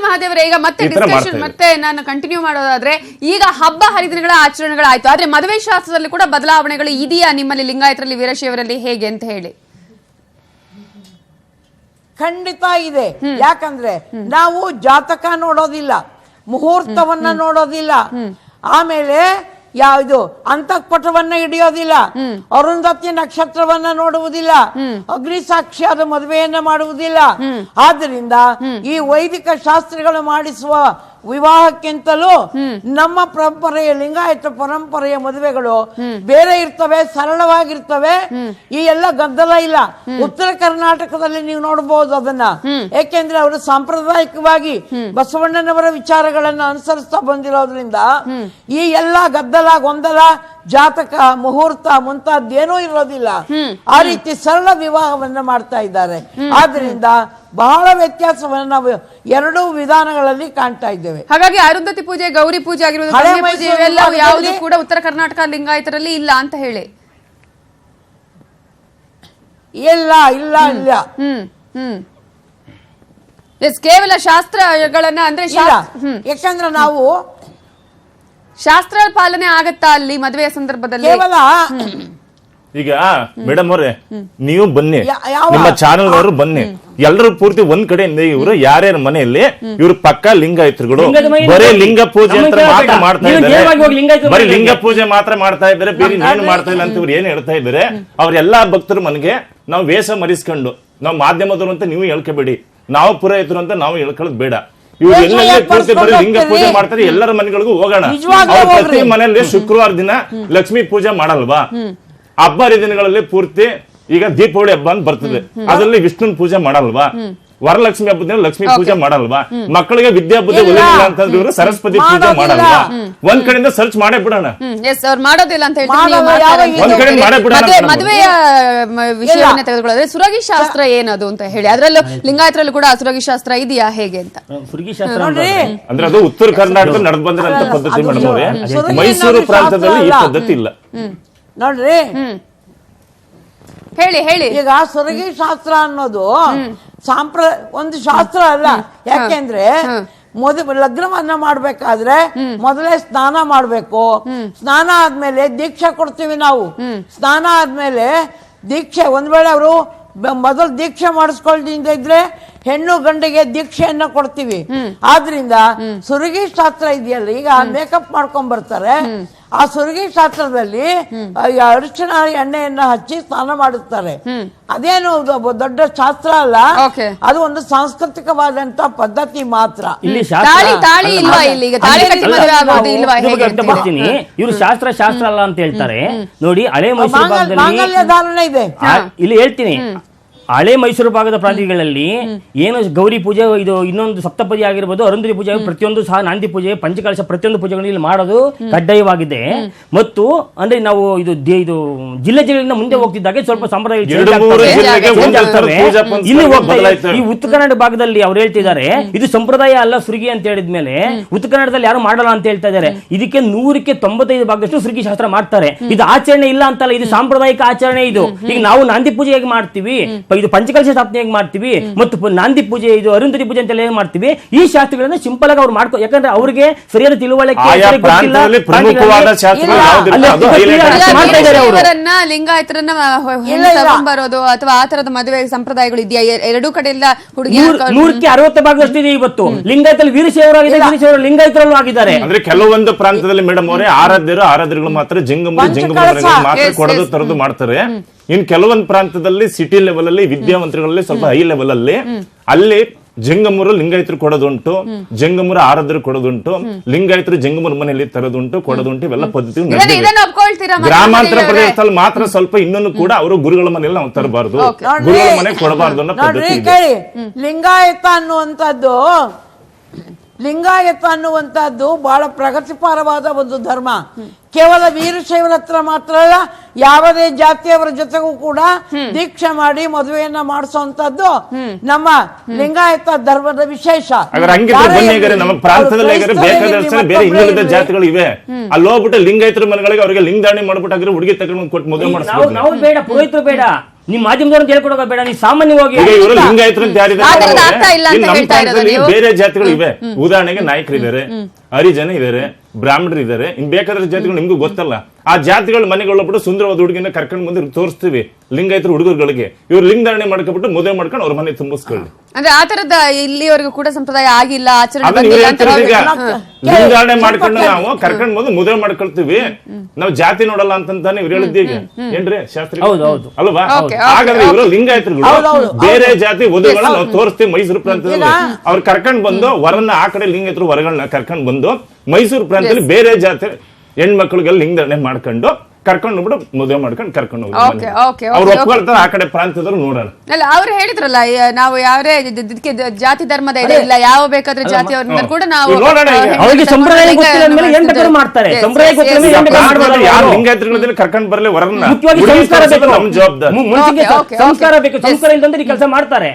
ಮಹಾದೇವರೇ, ಈಗ ಮತ್ತೆ ಡಿಸ್ಕಷನ್ ಮತ್ತೆ ನಾನು ಕಂಟಿನ್ಯೂ ಮಾಡೋದಾದ್ರೆ, ಈಗ ಹಬ್ಬ ಹರಿದಿನಗಳ ಆಚರಣೆಗಳಾಯ್ತು, ಆದ್ರೆ ಮದುವೆ ಶಾಸ್ತ್ರದಲ್ಲಿ ಕೂಡ ಬದಲಾವಣೆಗಳು ಇದೆಯಾ ನಿಮ್ಮಲ್ಲಿ ಲಿಂಗಾಯತರಲ್ಲಿ, ವೀರಶೈವರಲ್ಲಿ ಹೇಗೆ ಅಂತ ಹೇಳಿ? ಖಂಡಿತ ಇದೆ. ಯಾಕಂದ್ರೆ ನಾವು ಜಾತಕ ನೋಡೋದಿಲ್ಲ, ಮುಹೂರ್ತವನ್ನ ನೋಡೋದಿಲ್ಲ, ಆಮೇಲೆ ಯಾವುದು ಅಂತಃಪಟವನ್ನ ಹಿಡಿಯೋದಿಲ್ಲ, ಅರುಂಧತಿ ನಕ್ಷತ್ರವನ್ನ ನೋಡುವುದಿಲ್ಲ, ಅಗ್ನಿ ಸಾಕ್ಷಿಯಾದ ಮದುವೆಯನ್ನ ಮಾಡುವುದಿಲ್ಲ. ಆದ್ದರಿಂದ ಈ ವೈದಿಕ ಶಾಸ್ತ್ರಗಳು ಮಾಡಿಸುವ ವಿವಾಹಕ್ಕಿಂತಲೂ ನಮ್ಮ ಪರಂಪರೆಯ, ಲಿಂಗಾಯತ ಪರಂಪರೆಯ ಮದುವೆಗಳು ಬೇರೆ ಇರ್ತವೆ, ಸರಳವಾಗಿರ್ತವೆ. ಈ ಎಲ್ಲ ಗದ್ದಲ ಇಲ್ಲ. ಉತ್ತರ ಕರ್ನಾಟಕದಲ್ಲಿ ನೀವು ನೋಡಬಹುದು ಅದನ್ನ. ಏಕೆಂದ್ರೆ ಅವರು ಸಾಂಪ್ರದಾಯಿಕವಾಗಿ ಬಸವಣ್ಣನವರ ವಿಚಾರಗಳನ್ನ ಅನುಸರಿಸ್ತಾ ಬಂದಿರೋದ್ರಿಂದ ಈ ಎಲ್ಲ ಗದ್ದಲ, ಗೊಂದಲ, ಜಾತಕ, ಮುಹೂರ್ತ ಮುಂತಾದ್ದೇನೂ ಇರೋದಿಲ್ಲ. ಆ ರೀತಿ ಸರಳ ವಿವಾಹವನ್ನ ಮಾಡ್ತಾ ಇದ್ದಾರೆ. ಆದ್ರಿಂದ ಬಹಳ ವ್ಯತ್ಯಾಸವನ್ನು ನಾವು ಎರಡೂ ವಿಧಾನಗಳಲ್ಲಿ ಕಾಣ್ತಾ ಇದ್ದೇವೆ. ಹಾಗಾಗಿ ಅರುಂಧತಿ ಪೂಜೆ, ಗೌರಿ ಪೂಜೆ ಆಗಿರುವುದು, ಯಾವುದು ಕೂಡ ಉತ್ತರ ಕರ್ನಾಟಕ ಲಿಂಗಾಯತರಲ್ಲಿ ಇಲ್ಲ ಅಂತ ಹೇಳಿ? ಇಲ್ಲ ಇಲ್ಲ ಇಲ್ಲ. ಕೇವಲ ಶಾಸ್ತ್ರಗಳನ್ನ ಅಂದ್ರೆ ಯಾಕಂದ್ರೆ ನಾವು ಶಾಸ್ತ್ರ ಪಾಲನೆ ಆಗತ್ತಾ ಅಲ್ಲಿ ಮದುವೆಯ ಸಂದರ್ಭದಲ್ಲಿ? ಕೇವಲ ಈಗ ಮೇಡಮ್ ಅವರೇ, ನೀವು ಬನ್ನಿ, ನಿಮ್ಮ ಚಾನೆಲ್ ಅವರು ಬನ್ನಿ, ಎಲ್ಲರೂ ಪೂರ್ತಿ ಒಂದ್ ಕಡೆಯಿಂದ ಇವರು ಯಾರ್ಯಾರ ಮನೆಯಲ್ಲಿ ಇವ್ರು ಪಕ್ಕ ಲಿಂಗಾಯತರುಗಳು ಬರೀ ಲಿಂಗ ಪೂಜೆ ಅಂತ ಮಾತ್ರ ಮಾಡ್ತಾ ಇದ್ದಾರೆ, ಬರೀ ಲಿಂಗ ಪೂಜೆ ಮಾತ್ರ ಮಾಡ್ತಾ ಇದ್ದಾರೆ, ಬೇರೆ ಏನು ಮಾಡ್ತಾ ಇಲ್ಲ ಅಂತ ಇವ್ರು ಏನ್ ಹೇಳ್ತಾ ಇದ್ದಾರೆ. ಅವ್ರೆಲ್ಲಾ ಭಕ್ತರು ಮನೆಗೆ ನಾವು ವೇಷ ಮರಿಸ್ಕೊಂಡು, ನಾವು ಮಾಧ್ಯಮದವರು ಅಂತ ನೀವು ಹೇಳ್ಕೋಬೇಡಿ, ನಾವು ಪುರೋಹಿತರು ಅಂತ ನಾವು ಹೇಳ್ಕೊಳ್ಳೋದು ಬೇಡ. ಇವ್ರು ಎಲ್ಲೆಲ್ಲ ಪೂರ್ತಿ ಬರೀ ಲಿಂಗ ಪೂಜೆ ಮಾಡ್ತಾರೆ, ಎಲ್ಲರ ಮನೆಗಳಿಗೂ ಹೋಗೋಣ. ಪ್ರತಿ ಮನೆಯಲ್ಲಿ ಶುಕ್ರವಾರ ದಿನ ಲಕ್ಷ್ಮೀ ಪೂಜೆ ಮಾಡಲ್ವಾ? ಹಬ್ಬ ಹರಿದಿನಗಳಲ್ಲಿ ಪೂರ್ತಿ ಈಗ ದೀಪಾವಳಿ ಹಬ್ಬ ಅಂತ ಬರ್ತದೆ, ಅದರಲ್ಲಿ ವಿಷ್ಣುನ್ ಪೂಜೆ ಮಾಡಲ್ವಾ? ವರಲಕ್ಷ್ಮಿ ಹಬ್ಬದ ಲಕ್ಷ್ಮಿ ಪೂಜೆ ಮಾಡಲ್ವಾ? ಮಕ್ಕಳಿಗೆ ವಿದ್ಯಾ ಬುದ್ಧಿ ಒಲಿಲ್ಲ ಅಂತಂದ್ರೆ ಸರಸ್ವತಿ ಪೂಜೆ ಮಾಡಲ್ವಾ? ಒಂದ್ ಕಡೆಯಿಂದ ಸರ್ಚ್ ಮಾಡೇ ಬಿಡೋಣ. ಮಾಡೋದಿಲ್ಲ ಅಂತ ಹೇಳ್ತೀವಿ. ಒಂದ್ ಕಡೆ ಮಾಡೇ ಬಿಡೋಣ. ಮದುವೆಯ ವಿಷಯವನ್ನ ತೆಗೆದುಕೊಳ್ಳೋದ್ರೆ ಸುರಗಿ ಶಾಸ್ತ್ರ ಏನದು ಅಂತ ಹೇಳಿ, ಅದರಲ್ಲೂ ಲಿಂಗಾಯತರಲ್ಲೂ ಕೂಡ ಸುರಗಿ ಶಾಸ್ತ್ರ ಇದೆಯಾ ಹೇಗೆ ಅಂತ? ಅಂದ್ರೆ ಅದು ಉತ್ತರ ಕರ್ನಾಟಕ ನಡೆದು ಬಂದಿರೋಂತ ಪದ್ಧತಿ ಮೇಡಮ್ ಅವರೇ, ಮೈಸೂರು ಪ್ರಾಂತದಲ್ಲಿ ಈ ಪದ್ಧತಿ ಇಲ್ಲ ನೋಡ್ರಿ. ಹೇಳಿ ಹೇಳಿ. ಈಗ ಸುರಗಿ ಶಾಸ್ತ್ರ ಅನ್ನೋದು ಒಂದು ಶಾಸ್ತ್ರ ಅಲ್ಲ. ಯಾಕೆಂದ್ರೆ ಲಗ್ನವನ್ನ ಮಾಡ್ಬೇಕಾದ್ರೆ ಮೊದಲೇ ಸ್ನಾನ ಮಾಡ್ಬೇಕು. ಸ್ನಾನ ಆದ್ಮೇಲೆ ದೀಕ್ಷೆ ಕೊಡ್ತೀವಿ ನಾವು. ಸ್ನಾನ ಆದ್ಮೇಲೆ ದೀಕ್ಷೆ, ಒಂದ್ ವೇಳೆ ಅವರು ಮೊದಲು ದೀಕ್ಷೆ ಮಾಡಿಸ್ಕೊಳ್ದಿಂದ ಇದ್ರೆ ಹೆಣ್ಣು ಗಂಡಿಗೆ ದೀಕ್ಷೆಯನ್ನ ಕೊಡ್ತೀವಿ. ಆದ್ರಿಂದ ಸುರುಗಿ ಶಾಸ್ತ್ರ ಇದೆಯಲ್ಲ, ಈಗ ಮೇಕಪ್ ಮಾಡ್ಕೊಂಡ್ ಬರ್ತಾರೆ, ಆ ಸುರುಗಿ ಶಾಸ್ತ್ರದಲ್ಲಿ ಅರಿಶಿಣ ಎಣ್ಣೆಯನ್ನ ಹಚ್ಚಿ ಸ್ನಾನ ಮಾಡುತ್ತಾರೆ. ಅದೇನು ದೊಡ್ಡ ಶಾಸ್ತ್ರ ಅಲ್ಲ, ಅದು ಒಂದು ಸಾಂಸ್ಕೃತಿಕವಾದಂತ ಪದ್ಧತಿ ಮಾತ್ರ. ಇವರು ಶಾಸ್ತ್ರ ಅಲ್ಲ ಅಂತ ಹೇಳ್ತಾರೆ ನೋಡಿ. ಹಳೆ ಮೈಸೂರು ಮಾಂಗಲ್ಯ ಧಾರಣೆ ಇದೆ ಇಲ್ಲಿ ಹೇಳ್ತೀನಿ. ಹಳೆ ಮೈಸೂರು ಭಾಗದ ಪ್ರಾಂತ್ಯಗಳಲ್ಲಿ ಏನು ಗೌರಿ ಪೂಜೆ, ಇದು ಇನ್ನೊಂದು ಸಪ್ತಪದಿ ಆಗಿರ್ಬೋದು, ಅರುಂಧತಿ ಪೂಜೆ, ಪ್ರತಿಯೊಂದು ಸಹ ನಾಂದಿ ಪೂಜೆ, ಪಂಚಕಲಶ ಪ್ರತಿಯೊಂದು ಪೂಜೆಗಳಲ್ಲಿ ಮಾಡೋದು ಕಡ್ಡಾಯವಾಗಿದೆ. ಮತ್ತು ಅಂದ್ರೆ ನಾವು ಇದು ಜಿಲ್ಲೆಗಳಿಂದ ಮುಂದೆ ಹೋಗ್ತಿದ್ದಾಗೆ ಸ್ವಲ್ಪ ಸಂಪ್ರದಾಯ ಇಲ್ಲಿ ಹೋಗ್ತಾ ಇದೆ. ಈ ಉತ್ತರ ಕನ್ನಡ ಭಾಗದಲ್ಲಿ ಅವ್ರು ಹೇಳ್ತಿದ್ದಾರೆ ಇದು ಸಂಪ್ರದಾಯ ಅಲ್ಲ ಸುರುಗಿ ಅಂತ ಹೇಳಿದ್ಮೇಲೆ ಉತ್ತರ ಕನ್ನಡದಲ್ಲಿ ಯಾರು ಮಾಡಲ್ಲ ಅಂತ ಹೇಳ್ತಾ ಇದ್ದಾರೆ. ಇದಕ್ಕೆ 100ಕ್ಕೆ 95% ಸುರುಗಿ ಶಾಸ್ತ್ರ ಮಾಡ್ತಾರೆ. ಇದು ಆಚರಣೆ ಇಲ್ಲ ಅಂತಲ್ಲ, ಇದು ಸಾಂಪ್ರದಾಯಿಕ ಆಚರಣೆ. ಇದು ಈಗ ನಾವು ನಾಂದಿ ಪೂಜೆ ಹೇಗೆ ಮಾಡ್ತೀವಿ, ಇದು ಪಂಚಕಲಶ ಸ್ಥಾಪನೆ ಹೇಗೆ ಮಾಡ್ತೀವಿ, ಮತ್ತು ನಾಂದಿ ಪೂಜೆ, ಇದು ಅರುಂಧತಿ ಪೂಜೆ ಅಂತ ಹೇಗೆ ಮಾಡ್ತೀವಿ, ಈ ಶಾಸ್ತ್ರಗಳನ್ನ ಸಿಂಪಲ್ ಆಗಿ ಅವ್ರು ಮಾಡ್ಕೊ, ಯಾಕಂದ್ರೆ ಅವ್ರಿಗೆ ಸರಿಯಾದ ತಿಳುವಳಿಕೆ ಲಿಂಗಾಯತರನ್ನ ಬರೋದು ಅಥವಾ ಆ ತರದ ಮದುವೆ ಸಂಪ್ರದಾಯಗಳು ಇದೆಯಾ ಎರಡೂ ಕಡೆಯಿಂದ? ಹುಡುಗಿ 100ಕ್ಕೆ 60 ಭಾಗದಷ್ಟು ಇದೆ ಇವತ್ತು. ಲಿಂಗಾಯತಲ್ಲಿ ವೀರಶೈವರಾಗಿದೆ, ವೀರಶೈವರು ಲಿಂಗಾಯತರಲ್ಲೂ ಆಗಿದ್ದಾರೆ. ಅಂದ್ರೆ ಕೆಲವೊಂದು ಪ್ರಾಂತದಲ್ಲಿ ಮೇಡಮ್ ಅವರೇ ಆರಾಧ್ಯರು ಮಾತ್ರ ಜಂಗಮ ಮಾತ್ರ ಕೊಡೋದು ತರದು ಮಾಡ್ತಾರೆ. ಇನ್ ಕೆಲವೊಂದು ಪ್ರಾಂತದಲ್ಲಿ ಸಿಟಿ ಲೆವೆಲ್ ಅಲ್ಲಿ, ವಿದ್ಯಾವಂತರಲ್ಲಿ ಸ್ವಲ್ಪ ಹೈ ಲೆವೆಲ್ ಅಲ್ಲಿ ಜಂಗಮರು ಲಿಂಗಾಯತರು ಕೊಡೋದುಂಟು, ಜಂಗಮರು ಆರಾಧ್ಯರು ಕೊಡೋದುಂಟು, ಲಿಂಗಾಯತರು ಜಂಗಮರ ಮನೆಯಲ್ಲಿ ತರೋದುಂಟು ಕೊಡೋದುಂಟು. ಇವೆಲ್ಲ ಪದ್ಧತಿ ಗ್ರಾಮಾಂತರ ಪ್ರದೇಶದಲ್ಲಿ ಮಾತ್ರ ಸ್ವಲ್ಪ ಇನ್ನೊಂದು ಕೂಡ ಅವರು ಗುರುಗಳ ಮನೆಯಲ್ಲಿ ನಾವು ತರಬಾರ್ದು, ಗುರುಗಳ ಮನೆ ಕೊಡಬಾರ್ದು ಅನ್ನೋ ಪದ್ಧತಿ ಇದೆ. ಲಿಂಗಾಯತ ಅನ್ನುವಂತಹದ್ದು ಬಹಳ ಪ್ರಗತಿಪರವಾದ ಒಂದು ಧರ್ಮ. ಕೇವಲ ವೀರಶೈವರ ಹತ್ರ ಮಾತ್ರ ಅಲ್ಲ, ಯಾವುದೇ ಜಾತಿಯವರ ಜೊತೆಗೂ ಕೂಡ ದೀಕ್ಷೆ ಮಾಡಿ ಮದುವೆಯನ್ನ ಮಾಡಿಸುವಂತದ್ದು ನಮ್ಮ ಲಿಂಗಾಯತ ಧರ್ಮದ ವಿಶೇಷ. ನಮ್ಮ ಪ್ರಾಂತದಲ್ಲಿ ಬೇಕಾದಷ್ಟು ಬೇರೆ ಇನ್ನುಳಿದ ಜಾತಿಗಳು ಇವೆ. ಅಲ್ಲಿ ಹೋಗ್ಬಿಟ್ಟು ಲಿಂಗಾಯತರ ಮನೆಗಳಿಗೆ ಅವರಿಗೆ ಲಿಂಗಾಣಿ ಮಾಡ್ಬಿಟ್ಟು ಹುಡುಗಿ ತಗೊಂಡು ಕೊಟ್ಟು ಮದುವೆ ಮಾಡಿಸ್ಬೋದು. ನಾವು ಬೇಡ, ಪುರೋಹಿತರು ಬೇಡ, ನಿಮ್ ಮಾಧ್ಯಮದವ್ರನ್ನ ಹೇಳ್ಕೊಡೋಕೆ ಬೇಡ, ನೀವು ಸಾಮಾನ್ಯವಾಗಿ ಲಿಂಗಾಯತರು ಬೇರೆ ಜಾತಿಗಳು ಇವೆ. ಉದಾಹರಣೆಗೆ ನಾಯಕರಿದ್ದಾರೆ, ಹರಿಜನ ಇದಾರೆ, ಬ್ರಾಹ್ಮಣರು ಇದಾರೆ, ಇನ್ ಬೇಕಾದ ಜಾತಿಗಳು ನಿಮ್ಗೂ ಗೊತ್ತಲ್ಲ. ಆ ಜಾತಿಗಳ ಮನೆಗೊಳ್ಳಬಿಟ್ಟು ಸುಂದರವಾದ ಹುಡುಗಿನ ಕರ್ಕೊಂಡು ಬಂದು ತೋರಿಸ್ತೀವಿ ಲಿಂಗಾಯತರು ಹುಡುಗರುಗಳಿಗೆ. ಇವ್ರು ಲಿಂಗಾರಣೆ ಮಾಡ್ಕೊಬಿಟ್ಟು ಮದುವೆ ಮಾಡ್ಕೊಂಡು ಅವ್ರ ಮನೆ ತುಂಬಿಸ್ಕೊಳ್ಳಿ. ಅಂದ್ರೆ ಆ ತರದ ಇಲ್ಲಿವರೆಗೂ ಕೂಡ ಸಂಪ್ರದಾಯ ಆಗಿಲ್ಲ, ಲಿಂಗಾರಣೆ ಮಾಡ್ಕೊಂಡು ನಾವು ಕರ್ಕೊಂಡ್ ಬಂದು ಮದುವೆ ಮಾಡ್ಕೊಳ್ತೀವಿ. ನಾವು ಜಾತಿ ನೋಡಲ್ಲ ಅಂತಾನೆ ಇವ್ರು ಹೇಳಿದ್ದೀಗ ಏನ್ರಿ ಶಾಸ್ತ್ರಿ ಅಲ್ವಾ? ಹಾಗಾದ್ರೆ ಇವರು ಲಿಂಗಾಯತರುಗಳು ಬೇರೆ ಜಾತಿ ವಧುಗಳನ್ನ ನಾವು ತೋರಿಸ್ತೀವಿ ಮೈಸೂರು ಪ್ರಾಂತದಲ್ಲಿ. ಅವ್ರು ಕರ್ಕೊಂಡ್ ಬಂದು ವರನ್ನ ಆ ಕಡೆ ಲಿಂಗಾಯತರು ವರಗಳನ್ನ ಕರ್ಕೊಂಡ್ ಬಂದು ಮೈಸೂರು ಪ್ರಾಂತದಲ್ಲಿ ಬೇರೆ ಜಾತಿ ಹೆಣ್ಮಕ್ಳಿಗೆಲ್ಲ ಲಿಂಗಾರಣೆ ಮಾಡ್ಕೊಂಡು ಕರ್ಕೊಂಡು ಬಿಟ್ಟು ಮದುವೆ ಮಾಡ್ಕೊಂಡು ಕರ್ಕೊಂಡು ಅವ್ರು ಒಪ್ಕೊಳ್ತಾರೆ. ಆ ಕಡೆ ಪ್ರಾಂತದವ್ರು ನೋಡೋಣ. ಅಲ್ಲ, ಅವ್ರು ಹೇಳಿದ್ರಲ್ಲ ನಾವು ಯಾವ್ದೇ ಜಾತಿ ಧರ್ಮದ ಇಲ್ಲ, ಯಾವ ಬೇಕಾದ್ರೆ ಜಾತಿಯವ್ರನ್ನ ಕೂಡ ನಾವು ಲಿಂಗಾಯತರಲ್ಲಿ ಕರ್ಕೊಂಡು ಬರಲಿ ವರನ್ನ ಸಂಸ್ಕಾರ ಬೇಕು, ಸಂಸ್ಕಾರ ಇಲ್ಲದಂದ್ರೆ ಕೆಲಸ ಮಾಡ್ತಾರೆ.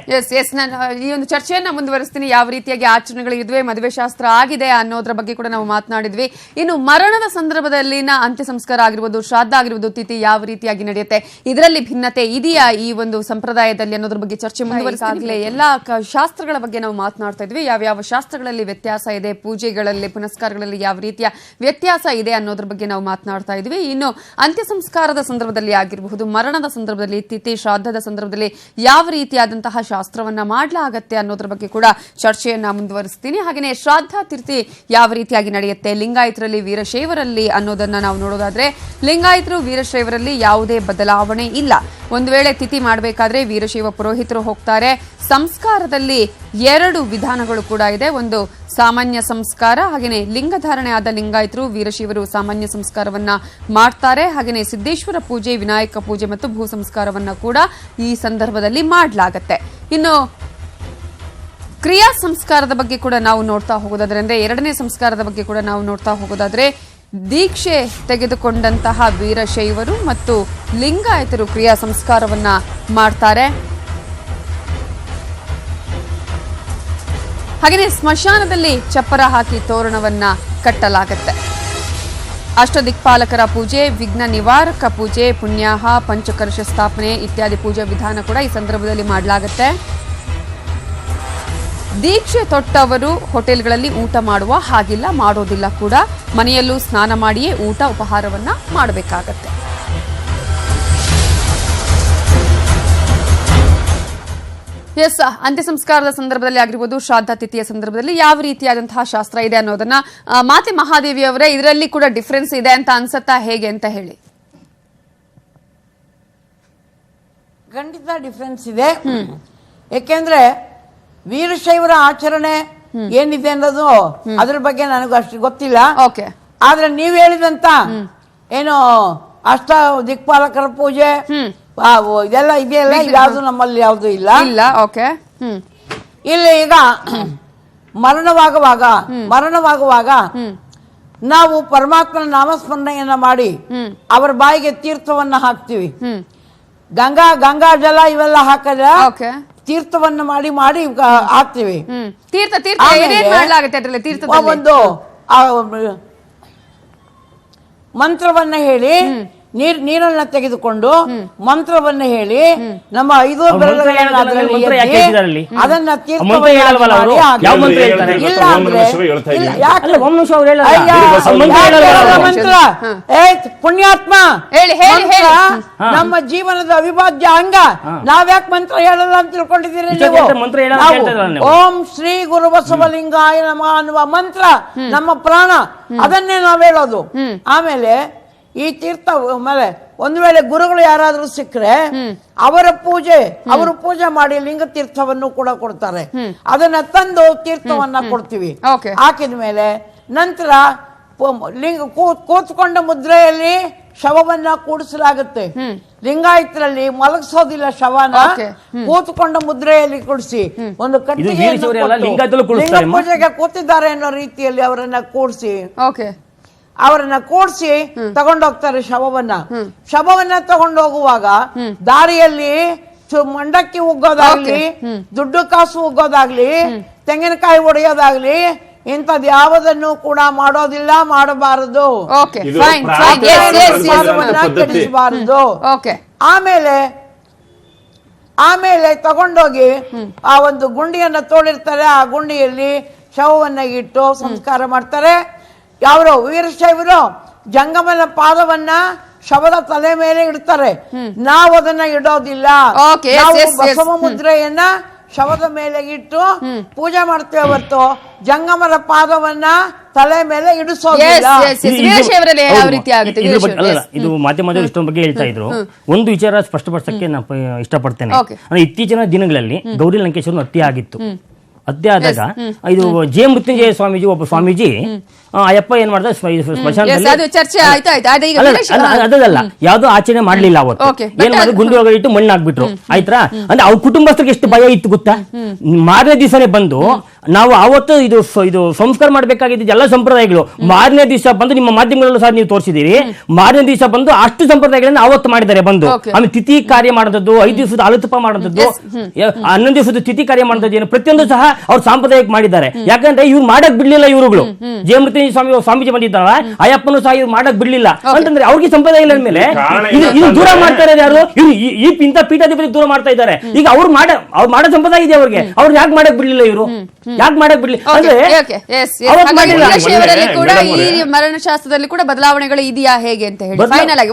ನಾನು ಈ ಒಂದು ಚರ್ಚೆಯನ್ನ ಮುಂದುವರಿಸ್ತೀನಿ. ಯಾವ ರೀತಿಯಾಗಿ ಆಚರಣೆಗಳು ಇದ್ವೆ, ಮದುವೆ ಶಾಸ್ತ್ರ ಆಗಿದೆ ಅನ್ನೋದ್ರ ಬಗ್ಗೆ ಕೂಡ ನಾವು ಮಾತನಾಡಿದ್ವಿ. ಇನ್ನು ಮರಣದ ಸಂದರ್ಭದಲ್ಲಿನ ಅಂತ್ಯ ಸಂಸ್ಕಾರ ಆಗಿರ್ಬೋದು, ಶ್ರಾದ್ದ ಆಗಿರ್ಬೋದು, ತಿಥಿ ಯಾವ ರೀತಿಯಾಗಿ ನಡೆಯುತ್ತೆ, ಇದರಲ್ಲಿ ಭಿನ್ನತೆ ಇದೆಯಾ ಈ ಒಂದು ಸಂಪ್ರದಾಯದಲ್ಲಿ ಅನ್ನೋದ್ರ ಬಗ್ಗೆ ಚರ್ಚೆ ಮುಂದುವರಿಸಾಗಲೇ ಎಲ್ಲಾ ಶಾಸ್ತ್ರಗಳ ಬಗ್ಗೆ ನಾವು ಮಾತನಾಡ್ತಾ ಇದ್ವಿ. ಯಾವ ಶಾಸ್ತ್ರಗಳಲ್ಲಿ ವ್ಯತ್ಯಾಸ ಇದೆ, ಪೂಜೆಗಳಲ್ಲಿ ಪುನಸ್ಕಾರಗಳಲ್ಲಿ ಯಾವ ರೀತಿಯ ವ್ಯತ್ಯಾಸ ಇದೆ ಅನ್ನೋದ್ರ ಬಗ್ಗೆ ನಾವು ಮಾತನಾಡ್ತಾ ಇದ್ವಿ. ಇನ್ನು ಅಂತ್ಯ ಸಂಸ್ಕಾರದ ಸಂದರ್ಭದಲ್ಲಿ ಆಗಿರಬಹುದು, ಮರಣದ ಸಂದರ್ಭದಲ್ಲಿ, ತಿಥಿ ಶ್ರಾದ್ದದ ಸಂದರ್ಭದಲ್ಲಿ ಯಾವ ರೀತಿಯಾದಂತಹ ಶಾಸ್ತ್ರವನ್ನ ಮಾಡಲಾಗತ್ತೆ ಅನ್ನೋದ್ರ ಬಗ್ಗೆ ಕೂಡ ಚರ್ಚೆಯನ್ನ ಮುಂದುವರಿಸ್ತೀನಿ. ಹಾಗೆಯೇ ಶ್ರಾದ್ದ ತಿಥಿ ಯಾವ ರೀತಿಯಾಗಿ ನಡೆಯುತ್ತೆ, ಲಿಂಗಾಯತರಲ್ಲಿ ವೀರಶೈವರಲ್ಲಿ ಅನ್ನೋದನ್ನ ನಾವು ನೋಡೋದಾದ್ರೆ ಲಿಂಗಾಯತರು ವೀರಶೈವರಲ್ಲಿ ಯಾವುದೇ ಬದಲಾವಣೆ ಇಲ್ಲ. ಒಂದು ವೇಳೆ ತಿಥಿ ಮಾಡಬೇಕಾದ್ರೆ ವೀರಶೈವ ಪುರೋಹಿತರು ಹೋಗ್ತಾರೆ. ಸಂಸ್ಕಾರದಲ್ಲಿ 2 ವಿಧಾನಗಳು ಕೂಡ ಇದೆ. ಒಂದು ಸಾಮಾನ್ಯ ಸಂಸ್ಕಾರ, ಹಾಗೆಯೇ ಲಿಂಗಧಾರಣೆ ಆದ ಲಿಂಗಾಯತರು ವೀರಶೈವರು ಸಾಮಾನ್ಯ ಸಂಸ್ಕಾರವನ್ನ ಮಾಡ್ತಾರೆ. ಹಾಗೆಯೇ ಸಿದ್ದೇಶ್ವರ ಪೂಜೆ, ವಿನಾಯಕ ಪೂಜೆ ಮತ್ತು ಭೂ ಸಂಸ್ಕಾರವನ್ನ ಕೂಡ ಈ ಸಂದರ್ಭದಲ್ಲಿ ಮಾಡಲಾಗತ್ತೆ. ಇನ್ನು ಕ್ರಿಯಾ ಸಂಸ್ಕಾರದ ಬಗ್ಗೆ ಕೂಡ ನಾವು ನೋಡ್ತಾ ಹೋಗೋದಾದ್ರೆ, ಅಂದ್ರೆ 2ನೇ ಸಂಸ್ಕಾರದ ಬಗ್ಗೆ ಕೂಡ ನಾವು ನೋಡ್ತಾ ಹೋಗೋದಾದ್ರೆ, ದೀಕ್ಷೆ ತೆಗೆದುಕೊಂಡಂತಹ ವೀರಶೈವರು ಮತ್ತು ಲಿಂಗಾಯತರು ಕ್ರಿಯಾ ಸಂಸ್ಕಾರವನ್ನ ಮಾಡ್ತಾರೆ. ಹಾಗೆಯೇ ಸ್ಮಶಾನದಲ್ಲಿ ಚಪ್ಪರ ಹಾಕಿ ತೋರಣವನ್ನ ಕಟ್ಟಲಾಗತ್ತೆ. ಅಷ್ಟದಿಕ್ಪಾಲಕರ ಪೂಜೆ, ವಿಘ್ನ ನಿವಾರಕ ಪೂಜೆ, ಪುಣ್ಯಾಹ, ಪಂಚಕಲಶ ಸ್ಥಾಪನೆ ಇತ್ಯಾದಿ ಪೂಜಾ ವಿಧಾನ ಕೂಡ ಈ ಸಂದರ್ಭದಲ್ಲಿ ಮಾಡಲಾಗುತ್ತೆ. ದೀಕ್ಷೆ ತೊಟ್ಟವರು ಹೋಟೆಲ್ಗಳಲ್ಲಿ ಊಟ ಮಾಡುವ ಹಾಗಿಲ್ಲ, ಮಾಡೋದಿಲ್ಲ ಕೂಡ. ಮನೆಯಲ್ಲೂ ಸ್ನಾನ ಮಾಡಿಯೇ ಊಟ ಉಪಹಾರವನ್ನ ಮಾಡಬೇಕಾಗತ್ತೆ. ಎಸ್, ಅಂತ್ಯ ಸಂಸ್ಕಾರದ ಸಂದರ್ಭದಲ್ಲಿ ಆಗಿರ್ಬೋದು, ಶ್ರಾದ್ದ ತಿಥಿಯ ಸಂದರ್ಭದಲ್ಲಿ ಯಾವ ರೀತಿಯಾದಂತಹ ಶಾಸ್ತ್ರ ಇದೆ ಅನ್ನೋದನ್ನ ಮಾತೆ ಮಹಾದೇವಿ ಅವರೇ, ಇದರಲ್ಲಿ ಕೂಡ ಡಿಫರೆನ್ಸ್ ಇದೆ ಅಂತ ಅನ್ಸತ್ತಾ, ಹೇಗೆ ಅಂತ ಹೇಳಿ? ಖಂಡಿತ ಡಿಫರೆನ್ಸ್ ಇದೆ. ಯಾಕೆಂದ್ರೆ ವೀರಶೈವರ ಆಚರಣೆ ಏನಿದೆ ಅನ್ನೋದು ಅದ್ರ ಬಗ್ಗೆ ನನಗೂ ಅಷ್ಟು ಗೊತ್ತಿಲ್ಲ. ಓಕೆ. ಆದ್ರೆ ನೀವ್ ಹೇಳಿದಂತ ಏನು ಅಷ್ಟ ದಿಕ್ಪಾಲಕರ ಪೂಜೆ ಇದೆಲ್ಲ ಇದೆಯಲ್ಲ, ಯಾವ್ದು ನಮ್ಮಲ್ಲಿ ಯಾವ್ದು ಇಲ್ಲ. ಓಕೆ. ಇಲ್ಲಿ ಈಗ ಮರಣವಾಗುವಾಗ ನಾವು ಪರಮಾತ್ಮನ ನಾಮಸ್ಮರಣೆಯನ್ನ ಮಾಡಿ ಅವರ ಬಾಯಿಗೆ ತೀರ್ಥವನ್ನ ಹಾಕ್ತಿವಿ. ಗಂಗಾ ಜಲ ಇವೆಲ್ಲ ಹಾಕದ ತೀರ್ಥವನ್ನ ಮಾಡಿ ಹಾಕ್ತಿವಿ. ಒಂದು ಮಂತ್ರವನ್ನ ಹೇಳಿ ನೀರನ್ನ ತೆಗೆದುಕೊಂಡು ಮಂತ್ರವನ್ನ ಹೇಳಿ ನಮ್ಮ 5 ಬೆರಳುಗಳನ್ನ ಅದನ್ನ ಮಂತ್ರ ಪುಣ್ಯಾತ್ಮ ನಮ್ಮ ಜೀವನದ ಅವಿಭಾಜ್ಯ ಅಂಗ. ನಾವ್ಯಾಕೆ ಮಂತ್ರ ಹೇಳಲ್ಲ ಅಂತ ತಿಳ್ಕೊಂಡಿದ್ದೀರಿ ನೀವು? ಓಂ ಶ್ರೀ ಗುರು ಬಸವಲಿಂಗಾಯ ನಮಃ ಅನ್ನುವ ಮಂತ್ರ ನಮ್ಮ ಪ್ರಾಣ, ಅದನ್ನೇ ನಾವ್ ಹೇಳೋದು. ಆಮೇಲೆ ಈ ತೀರ್ಥ ಮೇಲೆ ಒಂದು ವೇಳೆ ಗುರುಗಳು ಯಾರಾದ್ರೂ ಸಿಕ್ಕರೆ ಅವರು ಪೂಜೆ ಮಾಡಿ ಲಿಂಗ ತೀರ್ಥವನ್ನು ಕೂಡ ಕೊಡ್ತಾರೆ. ಅದನ್ನ ತಂದು ತೀರ್ಥವನ್ನ ಕೊಡ್ತೀವಿ. ಹಾಕಿದ ಮೇಲೆ ನಂತರ ಲಿಂಗ ಕೂತ್ಕೊಂಡ ಮುದ್ರೆಯಲ್ಲಿ ಶವವನ್ನ ಕೂಡಿಸಲಾಗುತ್ತೆ. ಲಿಂಗಾಯತರಲ್ಲಿ ಮಲಗಿಸೋದಿಲ್ಲ ಶವನ, ಕೂತ್ಕೊಂಡ ಮುದ್ರೆಯಲ್ಲಿ ಕೂಡಿಸಿ ಒಂದು ಕಟ್ಟಿಗೆ ಪೂಜೆಗೆ ಕೂತಿದ್ದಾರೆ ಅನ್ನೋ ರೀತಿಯಲ್ಲಿ ಅವರನ್ನ ಕೂಡಿಸಿ ತಗೊಂಡೋಗ್ತಾರೆ ಶವವನ್ನ ತಗೊಂಡೋಗುವಾಗ ದಾರಿಯಲ್ಲಿ ಮಂಡಕ್ಕಿ ಉಗ್ಗೋದಾಗ್ಲಿ, ದುಡ್ಡು ಕಾಸು ಉಗ್ಗೋದಾಗ್ಲಿ, ತೆಂಗಿನಕಾಯಿ ಹೊಡೆಯೋದಾಗ್ಲಿ ಇಂಥದ್ದು ಯಾವುದನ್ನು ಕೂಡ ಮಾಡೋದಿಲ್ಲ, ಮಾಡಬಾರದು, ಕೆಡಿಸಬಾರದು. ಆಮೇಲೆ ತಗೊಂಡೋಗಿ ಆ ಒಂದು ಗುಂಡಿಯನ್ನ ತೋಳಿರ್ತಾರೆ. ಆ ಗುಂಡಿಯಲ್ಲಿ ಶವವನ್ನ ಇಟ್ಟು ಸಂಸ್ಕಾರ ಮಾಡ್ತಾರೆ. ಯಾರು ವೀರಶೈವರು ಜಂಗಮನ ಪಾದವನ್ನ ಶವದ ತಲೆ ಮೇಲೆ ಇಡ್ತಾರೆ. ನಾವು ಅದನ್ನ ಇಡೋದಿಲ್ಲ. ಬಸವ ಮುದ್ರೆಯನ್ನ ಶವದ ಮೇಲೆ ಇಟ್ಟು ಪೂಜೆ ಮಾಡ್ತೇವೆ ಹೊರತು ಜಂಗಮರ ಪಾದವನ್ನ ತಲೆ ಮೇಲೆ ಇಡಿಸೋದಿಲ್ಲ. ಇದು ಮಾಧ್ಯಮದಲ್ಲಿ ಇಷ್ಟೊಂದು ಬಗ್ಗೆ ಹೇಳ್ತಾ ಇದ್ರು. ಒಂದು ವಿಚಾರ ಸ್ಪಷ್ಟಪಡಿಸಕ್ಕೆ ನಾನು ಇಷ್ಟಪಡ್ತೇನೆ. ಅಂದ್ರೆ ಇತ್ತೀಚಿನ ದಿನಗಳಲ್ಲಿ ಗೌರಿ ಲಂಕೇಶ್ವರನ ಹತ್ಯೆ ಆಗಿತ್ತು. ಹತ್ಯೆ ಆದಾಗ ಇದು ಜೆ ಮೃತ್ಯುಂಜಯ ಸ್ವಾಮೀಜಿ, ಒಬ್ಬ ಸ್ವಾಮೀಜಿ ಅಯ್ಯಪ್ಪ ಏನ್ ಮಾಡ್ದ, ಅದಲ್ಲ ಯಾವ್ದು ಆಚರಣೆ ಮಾಡ್ಲಿಲ್ಲ ಅವತ್ತು. ಏನ್ ಮಾಡಿದ್ರು, ಗುಂಡು ಒಳಗಡೆ ಇಟ್ಟು ಮಣ್ಣು ಹಾಕ್ಬಿಟ್ರು. ಆಯ್ತಾ? ಅಂದ್ರೆ ಅವ್ರ ಕುಟುಂಬಸ್ಥರಿಗೆ ಎಷ್ಟು ಭಯ ಇತ್ತು ಗೊತ್ತಾ? ಮಾರನೇ ದಿವಸನೇ ಬಂದು ನಾವು ಅವತ್ತು ಇದು ಸಂಸ್ಕಾರ ಮಾಡ್ಬೇಕಾಗಿದ್ದ ಎಲ್ಲ ಸಂಪ್ರದಾಯಗಳು ಮಾರನೇ ದಿವಸ ಬಂದು ನಿಮ್ಮ ಮಾಧ್ಯಮಗಳಲ್ಲೂ ಸಹ ನೀವು ತೋರಿಸಿದಿರಿ. ಮಾರನೇ ದಿವಸ ಬಂದು ಅಷ್ಟು ಸಂಪ್ರದಾಯಗಳನ್ನ ಅವತ್ತು ಮಾಡಿದ್ದಾರೆ ಬಂದು. ಆಮೇಲೆ ತಿಥಿ ಕಾರ್ಯ ಮಾಡೋದು, 5 ದಿವಸದ ಅಲುತುಪ ಮಾಡೋದು, 11 ದಿವಸದ ತಿಥಿ ಕಾರ್ಯ ಮಾಡೋದು, ಏನು ಪ್ರತಿಯೊಂದು ಸಹ ಅವ್ರು ಸಾಂಪ್ರದಾಯಿಕ ಮಾಡಿದ್ದಾರೆ. ಯಾಕಂದ್ರೆ ಇವ್ರು ಮಾಡಕ್ ಬಿಡ್ಲಿಲ್ಲ. ಇವ್ರುಗಳು ಜಯ ಮೃತ್ಯುಂಜಯ ಸ್ವಾಮೀಜಿ ಬಂದಿದ್ದಾರ, ಅಯ್ಯಪ್ಪನು ಸಹ ಇವ್ರು ಮಾಡಕ್ ಬಿಡ್ಲಿಲ್ಲ ಅಂತಂದ್ರೆ ಅವ್ರಿಗೆ ಸಂಪ್ರದಾಯ ಇಲ್ಲ ಮೇಲೆ ಇದು ದೂರ ಮಾಡ್ತಾ ಇರೋದು ಯಾರು? ಇಂಥ ಪೀಠಾಧಿಪತಿ ದೂರ ಮಾಡ್ತಾ ಇದ್ದಾರೆ. ಈಗ ಅವ್ರು ಮಾಡೋ ಸಂಪ್ರದಾಯ ಇದೆ ಅವ್ರಿಗೆ. ಅವ್ರು ಯಾಕೆ ಮಾಡಕ್ ಬಿಡ್ಲಿಲ್ಲ? ಇವರು ಯಾಕೆ ಮಾಡಕ್ ಬಿಡ್ಲಿ ಅಂದ್ರೆ ಮರಣಶಾಸ್ತ್ರದಲ್ಲಿ ಕೂಡ ಬದಲಾವಣೆಗಳು ಇದೆಯಾ ಹೇಗೆ ಅಂತ ಹೇಳಿ ಫೈನಲ್ ಆಗಿ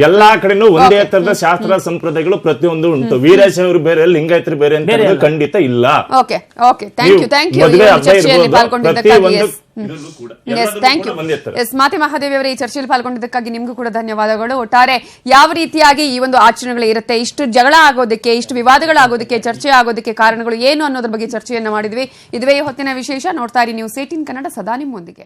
ಎಲ್ಲಾ ಕಡೆನೂ ಒಂದೇ ತರದ ಶಾಸ್ತ್ರ ಸಂಪ್ರದಾಯಗಳು ಪ್ರತಿಯೊಂದು ಉಂಟು. ವೀರಶೈವರು ಬೇರೆ, ಲಿಂಗಾಯತರು ಬೇರೆ ಅಂತ ಖಂಡಿತ ಇಲ್ಲ. ಓಕೆ, ಥ್ಯಾಂಕ್ ಯು ಚರ್ಚೆಯಲ್ಲಿ ಪಾಲ್ಗೊಂಡಿದ್ದಕ್ಕಾಗಿ. ಮಾತೆ ಮಹಾದೇವಿ ಅವರ ಈ ಚರ್ಚೆಯಲ್ಲಿ ಪಾಲ್ಗೊಂಡಿದ್ದಕ್ಕಾಗಿ ನಿಮಗೂ ಕೂಡ ಧನ್ಯವಾದಗಳು. ಒಟ್ಟಾರೆ ಯಾವ ರೀತಿಯಾಗಿ ಈ ಒಂದು ಆಚರಣೆಗಳು ಇರುತ್ತೆ, ಇಷ್ಟು ಜಗಳ ಆಗೋದಕ್ಕೆ, ಇಷ್ಟು ವಿವಾದಗಳಾಗೋದಕ್ಕೆ, ಚರ್ಚೆ ಆಗೋದಕ್ಕೆ ಕಾರಣಗಳು ಏನು ಅನ್ನೋದ್ರ ಬಗ್ಗೆ ಚರ್ಚೆಯನ್ನ ಮಾಡಿದ್ವಿ. ಇದುವೇ ಹೊತ್ತಿನ ವಿಶೇಷ. ನೋಡ್ತಾ ಇರಿ ನ್ಯೂಸ್ 18 ಕನ್ನಡ, ಸದಾ ನಿಮ್ಮೊಂದಿಗೆ.